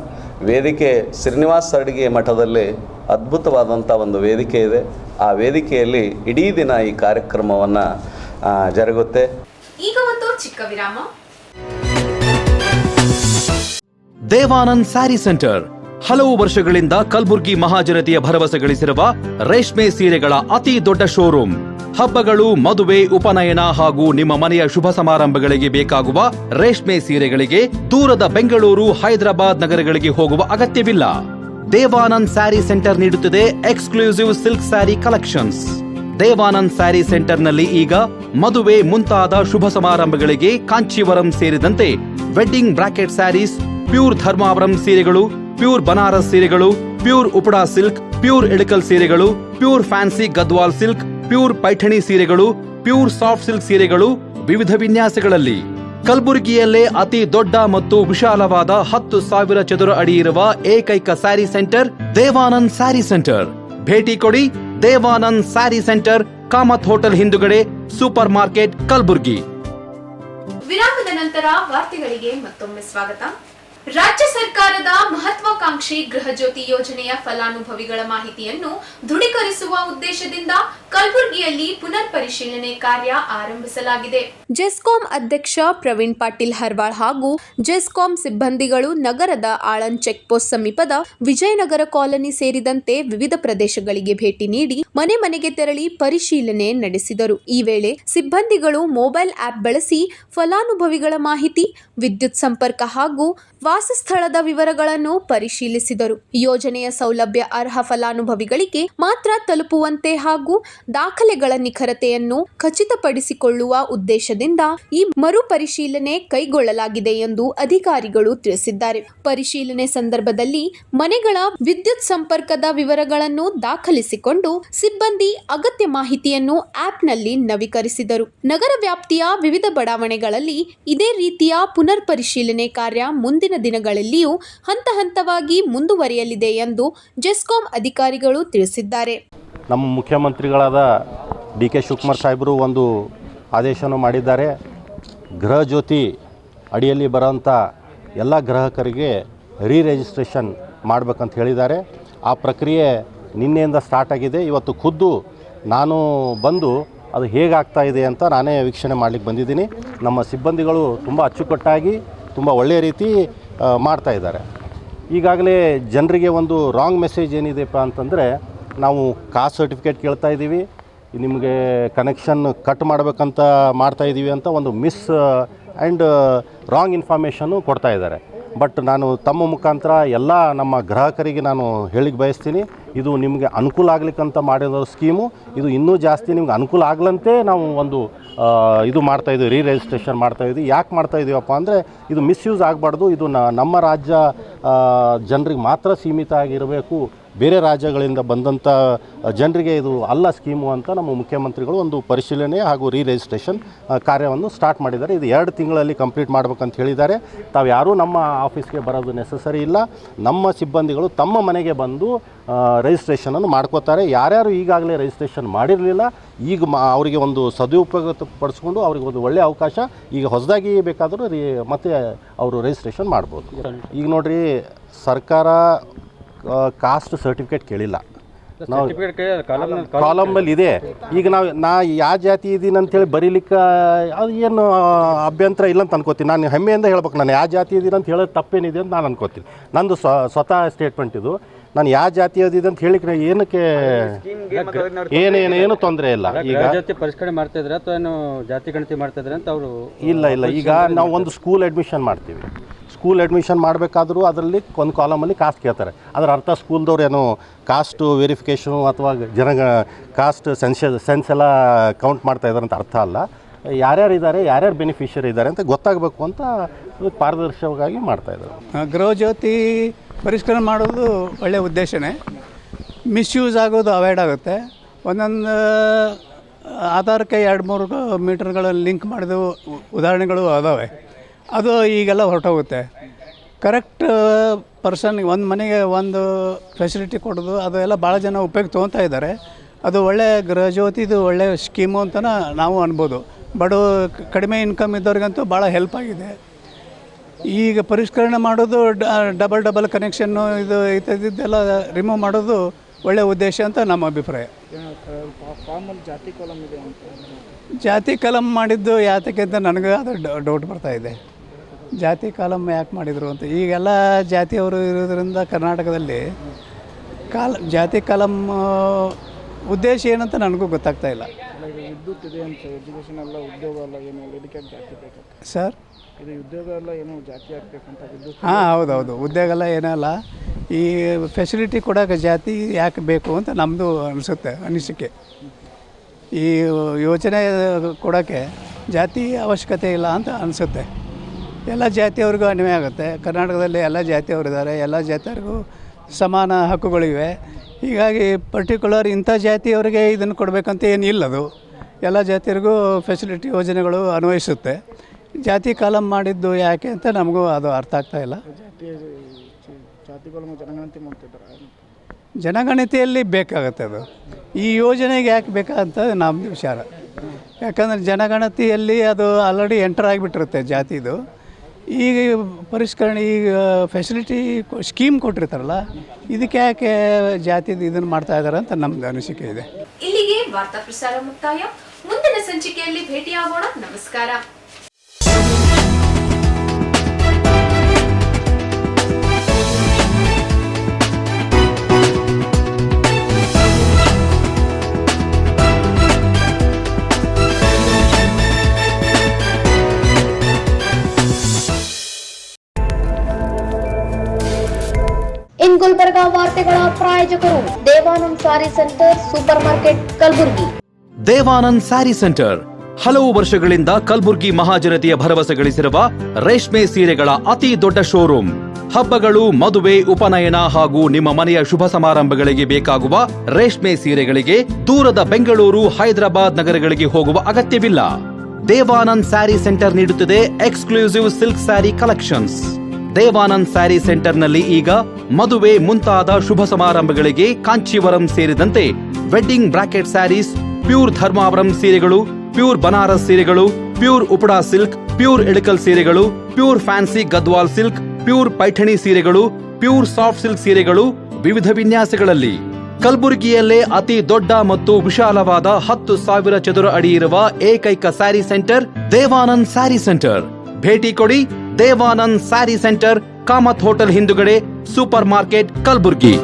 ವೇದಿಕೆ ಶ್ರೀನಿವಾಸ ಸರಡಿಗೆ ಮಠದಲ್ಲಿ ಅದ್ಭುತವಾದಂಥ ಒಂದು ವೇದಿಕೆ ಇದೆ. ಆ ವೇದಿಕೆಯಲ್ಲಿ ಇಡೀ ದಿನ ಈ ಕಾರ್ಯಕ್ರಮವನ್ನು ಜರುಗುತ್ತೆ. ಈಗ ಒಂದು ಚಿಕ್ಕ ವಿರಾಮ. ದೇವಾನಂದ್ ಸ್ಯಾರಿ ಸೆಂಟರ್ ಹಲವು ವರ್ಷಗಳಿಂದ ಕಲಬುರ್ಗಿ ಮಹಾಜನತೆಯ ಭರವಸೆ ಗಳಿಸಿರುವ ರೇಷ್ಮೆ ಸೀರೆಗಳ ಅತಿ ದೊಡ್ಡ ಶೋರೂಮ್. ಹಬ್ಬಗಳು, ಮದುವೆ, ಉಪನಯನ ಹಾಗೂ ನಿಮ್ಮ ಮನೆಯ ಶುಭ ಸಮಾರಂಭಗಳಿಗೆ ಬೇಕಾಗುವ ರೇಷ್ಮೆ ಸೀರೆಗಳಿಗೆ ದೂರದ ಬೆಂಗಳೂರು, ಹೈದರಾಬಾದ್ ನಗರಗಳಿಗೆ ಹೋಗುವ ಅಗತ್ಯವಿಲ್ಲ. ದೇವಾನಂದ್ ಸ್ಯಾರಿ ಸೆಂಟರ್ ನೀಡುತ್ತಿದೆ exclusive silk sari collections. Devanand sari ಸೆಂಟರ್ನಲ್ಲಿ ಈಗ ಮದುವೆ ಮುಂತಾದ ಶುಭ ಸಮಾರಂಭಗಳಿಗೆ ಕಾಂಚೀವರಂ ಸೇರಿದಂತೆ wedding brocade saris, pure Dharmavaram ಸೀರೆಗಳು, ಪ್ಯೂರ್ ಬನಾರಸ್ ಸೀರೆಗಳು, pure Uppada silk, pure Ilkal ಸೀರೆಗಳು, pure fancy Gadwal silk, pure Paithani ಸೀರೆಗಳು, ಪ್ಯೂರ್ ಸಾಫ್ಟ್ ಸಿಲ್ಕ್ ಸೀರೆಗಳು ವಿವಿಧ ವಿನ್ಯಾಸಗಳಲ್ಲಿ. ಕಲಬುರಗಿಯಲ್ಲೇ ಅತಿ ದೊಡ್ಡ ಮತ್ತು ವಿಶಾಲವಾದ 10,000 ಚದುರ ಅಡಿ ಇರುವ ಏಕೈಕ ಸ್ಯಾರಿ ಸೆಂಟರ್ ದೇವಾನಂದ್ ಸ್ಯಾರಿ ಸೆಂಟರ್. ಭೇಟಿ ಕೊಡಿ. ದೇವಾನಂದ್ ಸ್ಯಾರಿ ಸೆಂಟರ್, ಕಾಮತ್ ಹೋಟೆಲ್ ಹಿಂದುಗಡೆ, ಸೂಪರ್ ಮಾರ್ಕೆಟ್, ಕಲಬುರಗಿ. ವಿರಾಮದ ನಂತರ ವಾರ್ತೆಗಳಿಗೆ ಮತ್ತೊಮ್ಮೆ ಸ್ವಾಗತ. ರಾಜ್ಯ ಸರ್ಕಾರದ ಮಹತ್ವಾಕಾಂಕ್ಷಿ ಗೃಹ ಜ್ಯೋತಿ ಯೋಜನೆಯ ಫಲಾನುಭವಿಗಳ ಮಾಹಿತಿಯನ್ನು ದೃಢೀಕರಿಸುವ ಉದ್ದೇಶದಿಂದ ಕಲಬುರಗಿಯಲ್ಲಿ ಪುನರ್ ಪರಿಶೀಲನೆ ಕಾರ್ಯ ಆರಂಭಿಸಲಾಗಿದೆ. ಜೆಸ್ಕಾಂ ಅಧ್ಯಕ್ಷ ಪ್ರವೀಣ್ ಪಾಟೀಲ್ ಹರ್ವಾಳ್ ಹಾಗೂ ಜೆಸ್ಕಾಂ ಸಿಬ್ಬಂದಿಗಳು ನಗರದ ಆಳಂದ್ ಚೆಕ್ ಪೋಸ್ಟ್ ಸಮೀಪದ ವಿಜಯನಗರ ಕಾಲನಿ ಸೇರಿದಂತೆ ವಿವಿಧ ಪ್ರದೇಶಗಳಿಗೆ ಭೇಟಿ ನೀಡಿ ಮನೆ ಮನೆಗೆ ತೆರಳಿ ಪರಿಶೀಲನೆ ನಡೆಸಿದರು. ಈ ವೇಳೆ ಸಿಬ್ಬಂದಿಗಳು ಮೊಬೈಲ್ ಆಪ್ ಬಳಸಿ ಫಲಾನುಭವಿಗಳ ಮಾಹಿತಿ, ವಿದ್ಯುತ್ ಸಂಪರ್ಕ ಹಾಗೂ ವಾಸಸ್ಥಳದ ವಿವರಗಳನ್ನು ಪರಿಶೀಲಿಸಿದರು. ಯೋಜನೆಯ ಸೌಲಭ್ಯ ಅರ್ಹ ಫಲಾನುಭವಿಗಳಿಗೆ ಮಾತ್ರ ತಲುಪುವಂತೆ ಹಾಗೂ ದಾಖಲೆಗಳ ನಿಖರತೆಯನ್ನು ಖಚಿತಪಡಿಸಿಕೊಳ್ಳುವ ಉದ್ದೇಶದಿಂದ ಈ ಮರುಪರಿಶೀಲನೆ ಕೈಗೊಳ್ಳಲಾಗಿದೆ ಎಂದು ಅಧಿಕಾರಿಗಳು ತಿಳಿಸಿದ್ದಾರೆ. ಪರಿಶೀಲನೆ ಸಂದರ್ಭದಲ್ಲಿ ಮನೆಗಳ ವಿದ್ಯುತ್ ಸಂಪರ್ಕದ ವಿವರಗಳನ್ನು ದಾಖಲಿಸಿಕೊಂಡು ಸಿಬ್ಬಂದಿ ಅಗತ್ಯ ಮಾಹಿತಿಯನ್ನು ಆಪ್ನಲ್ಲಿ ನವೀಕರಿಸಿದರು. ನಗರ ವ್ಯಾಪ್ತಿಯ ವಿವಿಧ ಬಡಾವಣೆಗಳಲ್ಲಿ ಇದೇ ರೀತಿಯ ಪುನರ್ ಪರಿಶೀಲನೆ ಕಾರ್ಯ ಮುಂದಿನ ದಿನಗಳಲ್ಲಿಯೂ ಹಂತ ಹಂತವಾಗಿ ಮುಂದುವರಿಯಲಿದೆ ಎಂದು ಜೆಸ್ಕಾಂ ಅಧಿಕಾರಿಗಳು ತಿಳಿಸಿದ್ದಾರೆ. ನಮ್ಮ ಮುಖ್ಯಮಂತ್ರಿಗಳಾದ ಡಿ ಕೆ ಶಿವಕುಮಾರ್ ಸಾಹೇಬರು ಒಂದು ಆದೇಶವನ್ನು ಮಾಡಿದ್ದಾರೆ. ಗೃಹ ಜ್ಯೋತಿ ಅಡಿಯಲ್ಲಿ ಬರೋಂಥ ಎಲ್ಲ ಗ್ರಾಹಕರಿಗೆ ರಿಜಿಸ್ಟ್ರೇಷನ್ ಮಾಡಬೇಕಂತ ಹೇಳಿದ್ದಾರೆ. ಆ ಪ್ರಕ್ರಿಯೆ ನಿನ್ನೆಯಿಂದ ಸ್ಟಾರ್ಟ್ ಆಗಿದೆ. ಇವತ್ತು ಖುದ್ದು ನಾನು ಬಂದು ಅದು ಹೇಗಾಗ್ತಾ ಇದೆ ಅಂತ ನಾನೇ ವೀಕ್ಷಣೆ ಮಾಡಲಿಕ್ಕೆ ಬಂದಿದ್ದೀನಿ. ನಮ್ಮ ಸಿಬ್ಬಂದಿಗಳು ತುಂಬ ಅಚ್ಚುಕಟ್ಟಾಗಿ ತುಂಬ ಒಳ್ಳೆಯ ರೀತಿ ಮಾಡ್ತಾ ಇದ್ದಾರೆ. ಈಗಾಗಲೇ ಜನರಿಗೆ ಒಂದು ರಾಂಗ್ ಮೆಸೇಜ್ ಏನಿದೆಪ್ಪ ಅಂತಂದರೆ, ನಾವು ಕಾಸ್ಟ್ ಸರ್ಟಿಫಿಕೇಟ್ ಕೇಳ್ತಾ ಇದ್ದೀವಿ, ನಿಮಗೆ ಕನೆಕ್ಷನ್ ಕಟ್ ಮಾಡಬೇಕಂತ ಮಾಡ್ತಾಯಿದ್ದೀವಿ ಅಂತ ಒಂದು ಮಿಸ್ ಆ್ಯಂಡ್ ರಾಂಗ್ ಇನ್ಫಾರ್ಮೇಷನ್ನು ಕೊಡ್ತಾ ಇದ್ದಾರೆ. ಬಟ್ ನಾನು ತಮ್ಮ ಮುಖಾಂತರ ಎಲ್ಲ ನಮ್ಮ ಗ್ರಾಹಕರಿಗೆ ನಾನು ಹೇಳಿಕ್ಕೆ ಬಯಸ್ತೀನಿ, ಇದು ನಿಮಗೆ ಅನುಕೂಲ ಆಗ್ಲಿಕ್ಕಂತ ಮಾಡಿರೋ ಸ್ಕೀಮು. ಇದು ಇನ್ನೂ ಜಾಸ್ತಿ ನಿಮ್ಗೆ ಅನುಕೂಲ ಆಗಲಂತೆ ನಾವು ಒಂದು ಇದು ಮಾಡ್ತಾಯಿದ್ದೀವಿ, ರಿಜಿಸ್ಟ್ರೇಷನ್ ಮಾಡ್ತಾಯಿದ್ವಿ. ಯಾಕೆ ಮಾಡ್ತಾಯಿದ್ದೀವಪ್ಪ ಅಂದರೆ ಇದು ಮಿಸ್ಯೂಸ್ ಆಗಬಾರ್ದು. ಇದು ನಮ್ಮ ರಾಜ್ಯ ಜನರಿಗೆ ಮಾತ್ರ ಸೀಮಿತ ಆಗಿರಬೇಕು, ಬೇರೆ ರಾಜ್ಯಗಳಿಂದ ಬಂದಂಥ ಜನರಿಗೆ ಇದು ಅಲ್ಲ ಸ್ಕೀಮು ಅಂತ ನಮ್ಮ ಮುಖ್ಯಮಂತ್ರಿಗಳು ಒಂದು ಪರಿಶೀಲನೆ ಹಾಗೂ ರಿಜಿಸ್ಟ್ರೇಷನ್ ಕಾರ್ಯವನ್ನು ಸ್ಟಾರ್ಟ್ ಮಾಡಿದ್ದಾರೆ. ಇದು 2 ತಿಂಗಳಲ್ಲಿ ಕಂಪ್ಲೀಟ್ ಮಾಡ್ಬೇಕಂತ ಹೇಳಿದ್ದಾರೆ. ತಾವು ಯಾರೂ ನಮ್ಮ ಆಫೀಸ್ಗೆ ಬರೋದು ನೆಸಸರಿ ಇಲ್ಲ. ನಮ್ಮ ಸಿಬ್ಬಂದಿಗಳು ತಮ್ಮ ಮನೆಗೆ ಬಂದು ರಿಜಿಸ್ಟ್ರೇಷನನ್ನು ಮಾಡ್ಕೋತಾರೆ. ಯಾರ್ಯಾರು ಈಗಾಗಲೇ ರಿಜಿಸ್ಟ್ರೇಷನ್ ಮಾಡಿರಲಿಲ್ಲ, ಈಗ ಅವರಿಗೆ ಒಂದು ಸದುಪಯೋಗ ಪಡಿಸ್ಕೊಂಡು ಅವ್ರಿಗೆ ಒಂದು ಒಳ್ಳೆಯ ಅವಕಾಶ, ಈಗ ಹೊಸದಾಗಿ ಬೇಕಾದರೂ ಮತ್ತೆ ಅವರು ರಿಜಿಸ್ಟ್ರೇಷನ್ ಮಾಡ್ಬೋದು. ಈಗ ನೋಡಿರಿ, ಸರ್ಕಾರ ಕಾಸ್ಟ್ ಸರ್ಟಿಫಿಕೇಟ್ ಕೇಳಿಲ್ಲ, ನಾವು ಕಾಲಮ್ನಲ್ಲಿ ಇದೆ. ಈಗ ನಾ ಯಾವ ಜಾತಿ ಇದ್ದೀನಿ ಅಂತೇಳಿ ಬರೀಲಿಕ್ಕೆ ಅದು ಏನು ಅಭ್ಯಂತರ ಇಲ್ಲ ಅಂತ ಅನ್ಕೋತೀನಿ. ನಾನು ಹೆಮ್ಮೆಯಿಂದ ಹೇಳ್ಬೇಕು, ನಾನು ಯಾವ ಜಾತಿ ಇದ್ದೀನಿ ಅಂತ ಹೇಳೋದು ತಪ್ಪೇನಿದೆ ಅಂತ ನಾನು ಅನ್ಕೋತೀನಿ. ನಂದು ಸ್ವತಃ ಸ್ಟೇಟ್ಮೆಂಟ್ ಇದು. ನಾನು ಯಾವ ಜಾತಿ ಇದೆ ಅಂತ ಹೇಳಿಕ್ಕೆ ಏನಕ್ಕೆ ಏನು ತೊಂದರೆ ಇಲ್ಲ. ಈಗ ಜಾತಿ ಪರಿಷ್ಕರಣೆ ಮಾಡ್ತಾ ಇದ್ರೆ ಅಥವಾ ಏನು ಜಾತಿ ಗಣತಿ ಮಾಡ್ತಾ ಇದ್ರೆ ಅಂತ ಅವರು ಇಲ್ಲ. ಈಗ ನಾವು ಒಂದು ಸ್ಕೂಲ್ ಅಡ್ಮಿಷನ್ ಮಾಡ್ತೀವಿ. ಸ್ಕೂಲ್ ಅಡ್ಮಿಷನ್ ಮಾಡಬೇಕಾದ್ರೂ ಅದರಲ್ಲಿ ಒಂದು ಕಾಲಮಲ್ಲಿ ಕಾಸ್ಟ್ ಕೇಳ್ತಾರೆ. ಅದರ ಅರ್ಥ ಸ್ಕೂಲ್ದವ್ರು ಏನು ಕಾಸ್ಟು ವೆರಿಫಿಕೇಷನು ಅಥವಾ ಕಾಸ್ಟ್ ಸೆನ್ಸ್ ಎಲ್ಲ ಕೌಂಟ್ ಮಾಡ್ತಾ ಇದ್ದಾರೆ ಅಂತ ಅರ್ಥ ಅಲ್ಲ. ಯಾರ್ಯಾರು ಇದ್ದಾರೆ, ಯಾರ್ಯಾರು ಬೆನಿಫಿಷರಿ ಇದ್ದಾರೆ ಅಂತ ಗೊತ್ತಾಗಬೇಕು ಅಂತ ಪಾರದರ್ಶಕವಾಗಿ ಮಾಡ್ತಾಯಿದ್ದಾರೆ. ಗೃಹ ಜ್ಯೋತಿ ಪರಿಷ್ಕರಣೆ ಮಾಡೋದು ಒಳ್ಳೆಯ ಉದ್ದೇಶನೇ. ಮಿಸ್ಯೂಸ್ ಆಗೋದು ಅವಾಯ್ಡ್ ಆಗುತ್ತೆ. ಒಂದೊಂದು ಆಧಾರಕ್ಕೆ 2-3 ಮೀಟರ್ಗಳ ಲಿಂಕ್ ಮಾಡಿದ ಉದಾಹರಣೆಗಳು ಅದಾವೆ. ಅದು ಈಗೆಲ್ಲ ಹೊರಟೋಗುತ್ತೆ. ಕರೆಕ್ಟ್ ಪರ್ಸನ್ಗೆ ಒಂದು ಮನೆಗೆ ಒಂದು ಫೆಸಿಲಿಟಿ ಕೊಡೋದು ಅದು ಎಲ್ಲ ಭಾಳ ಜನ ಉಪಯೋಗ ತೊಗೊತಾ ಇದ್ದಾರೆ. ಅದು ಒಳ್ಳೆಯ ಗೃಹ ಜ್ಯೋತಿದು ಒಳ್ಳೆಯ ಸ್ಕೀಮು ಅಂತ ನಾವು ಅನ್ಬೋದು. ಕಡಿಮೆ ಇನ್ಕಮ್ ಇದ್ದವ್ರಿಗಂತೂ ಭಾಳ ಹೆಲ್ಪ್ ಆಗಿದೆ. ಈಗ ಪರಿಷ್ಕರಣೆ ಮಾಡೋದು ಡಬಲ್ ಕನೆಕ್ಷನ್ನು ಇದು ಇದ್ದೆಲ್ಲ ರಿಮೂವ್ ಮಾಡೋದು ಒಳ್ಳೆಯ ಉದ್ದೇಶ ಅಂತ ನಮ್ಮ ಅಭಿಪ್ರಾಯ. ಜಾತಿ ಕಾಲಮ್ ಮಾಡಿದ್ದು ಯಾತಕ್ಕೆ ಅಂತ ನನಗೆ ಅದು ಡೌಟ್ ಬರ್ತಾಯಿದೆ. ಜಾತಿ ಕಾಲಮ್ ಯಾಕೆ ಮಾಡಿದರು ಅಂತ. ಈಗೆಲ್ಲ ಜಾತಿಯವರು ಇರೋದ್ರಿಂದ ಕರ್ನಾಟಕದಲ್ಲಿ ಜಾತಿ ಕಾಲಮ್ ಉದ್ದೇಶ ಏನಂತ ನನಗೂ ಗೊತ್ತಾಗ್ತಾ ಇಲ್ಲ. ವಿದ್ಯುತ್ ಇದೆ ಅಂತ ಎಜುಕೇಷನ್ ಎಲ್ಲ ಉದ್ಯೋಗ ಎಲ್ಲ ಏನು ಇದಕ್ಕೆ ಜಾತಿ ಬೇಕು ಸರ್. ಇದು ಉದ್ಯೋಗ ಎಲ್ಲ ಏನು ಜಾತಿ ಆಗಬೇಕಂತ ವಿದ್ಯುತ್. ಹೌದೌದು, ಉದ್ಯೋಗ ಎಲ್ಲ ಏನಲ್ಲ. ಈ ಫೆಸಿಲಿಟಿ ಕೊಡೋಕೆ ಜಾತಿ ಯಾಕೆ ಬೇಕು ಅಂತ ನಮ್ಮದು ಅನಿಸಿಕೆ. ಈ ಯೋಜನೆ ಕೊಡೋಕ್ಕೆ ಜಾತಿ ಅವಶ್ಯಕತೆ ಇಲ್ಲ ಅಂತ ಅನಿಸುತ್ತೆ. ಎಲ್ಲ ಜಾತಿಯವ್ರಿಗೂ ಅನ್ವಯ ಆಗುತ್ತೆ. ಕರ್ನಾಟಕದಲ್ಲಿ ಎಲ್ಲ ಜಾತಿಯವರಿದ್ದಾರೆ, ಎಲ್ಲ ಜಾತಿಯವ್ರಿಗೂ ಸಮಾನ ಹಕ್ಕುಗಳಿವೆ. ಹೀಗಾಗಿ ಪರ್ಟಿಕ್ಯುಲರ್ ಇಂಥ ಜಾತಿಯವರಿಗೆ ಇದನ್ನು ಕೊಡಬೇಕಂತ ಏನಿಲ್ಲದು. ಎಲ್ಲ ಜಾತಿಯರಿಗೂ ಫೆಸಿಲಿಟಿ ಯೋಜನೆಗಳು ಅನ್ವಯಿಸುತ್ತೆ. ಜಾತಿ ಕಾಲಮ್ ಮಾಡಿದ್ದು ಯಾಕೆ ಅಂತ ನಮಗೂ ಅದು ಅರ್ಥ ಆಗ್ತಾ ಇಲ್ಲ. ಜಾತಿಗಳು ಜನಗಣತಿ ಮಾಡ್ತಿದ್ದಾರೆ. ಜನಗಣತಿಯಲ್ಲಿ ಬೇಕಾಗುತ್ತೆ ಅದು. ಈ ಯೋಜನೆಗೆ ಯಾಕೆ ಬೇಕಂತ ನಮ್ಮದು ವಿಚಾರ. ಯಾಕಂದರೆ ಜನಗಣತಿಯಲ್ಲಿ ಅದು ಆಲ್ರೆಡಿ ಎಂಟರ್ ಆಗಿಬಿಟ್ಟಿರುತ್ತೆ ಜಾತಿದು. ಈಗ ಪರಿಷ್ಕರಣೆ ಈಗ ಫೆಸಿಲಿಟಿ ಸ್ಕೀಮ್ ಕೊಟ್ಟಿರ್ತಾರಲ್ಲ, ಇದಕ್ಕೆ ಯಾಕೆ ಜಾತಿದು ಇದನ್ನು ಮಾಡ್ತಾ ಇದ್ದಾರೆ ಅಂತ ನಮ್ಮದು ಅನಿಸಿಕೆ ಇದೆ. ಇಲ್ಲಿಗೆ ವಾರ್ತಾ ಪ್ರಸಾರ ಮುಕ್ತಾಯ. ಮುಂದಿನ ಸಂಚಿಕೆಯಲ್ಲಿ ಭೇಟಿಯಾಗೋಣ. ನಮಸ್ಕಾರ. ಗುಲ್ಬರ್ಗಾ ವಾರ್ತೆಗಳ ಪ್ರಾಯೋಜಕರು Devanand sari centre supermarket Kalaburagi. Devanand sari centre ಹಲವು ವರ್ಷಗಳಿಂದ ಕಲಬುರ್ಗಿ ಮಹಾಜನತೆಯ ಭರವಸೆ ಗಳಿಸಿರುವ ರೇಷ್ಮೆ ಸೀರೆಗಳ ಅತಿ ದೊಡ್ಡ ಶೋರೂಮ್. ಹಬ್ಬಗಳು, ಮದುವೆ, ಉಪನಯನ ಹಾಗೂ ನಿಮ್ಮ ಮನೆಯ ಶುಭ ಸಮಾರಂಭಗಳಿಗೆ ಬೇಕಾಗುವ ರೇಷ್ಮೆ ಸೀರೆಗಳಿಗೆ ದೂರದ ಬೆಂಗಳೂರು, ಹೈದರಾಬಾದ್ ನಗರಗಳಿಗೆ ಹೋಗುವ ಅಗತ್ಯವಿಲ್ಲ. ದೇವಾನಂದ್ ಸ್ಯಾರಿ ಸೆಂಟರ್ ನೀಡುತ್ತಿದೆ exclusive silk sari collections. Devanand sari ಸೆಂಟರ್ನಲ್ಲಿ ಈಗ ಮದುವೆ ಮುಂತಾದ ಶುಭ ಸಮಾರಂಭಗಳಿಗೆ ಕಾಂಚೀವರಂ ಸೇರಿದಂತೆ wedding brocade saris, pure Dharmavaram ಸೀರೆಗಳು, ಪ್ಯೂರ್ ಬನಾರಸ್ ಸೀರೆಗಳು, pure Uppada silk, pure Ilkal ಸೀರೆಗಳು, pure fancy Gadwal silk, pure Paithani ಸೀರೆಗಳು, ಪ್ಯೂರ್ ಸಾಫ್ಟ್ ಸಿಲ್ಕ್ ಸೀರೆಗಳು ವಿವಿಧ ವಿನ್ಯಾಸಗಳಲ್ಲಿ. ಕಲಬುರಗಿಯಲ್ಲೇ ಅತಿ ದೊಡ್ಡ ಮತ್ತು ವಿಶಾಲವಾದ 10,000 ಚದುರ ಅಡಿ ಇರುವ ಏಕೈಕ ಸ್ಯಾರಿ ಸೆಂಟರ್ ದೇವಾನಂದ್ ಸ್ಯಾರಿ ಸೆಂಟರ್. ಭೇಟಿ ಕೊಡಿ. ದೇವಾನಂದ್ ಸ್ಯಾರಿ ಸೆಂಟರ್, ಕಾಮತ್ ಹೋಟೆಲ್ ಹಿಂದುಗಡೆ, ಸೂಪರ್ ಮಾರ್ಕೆಟ್, ಕಲಬುರಗಿ.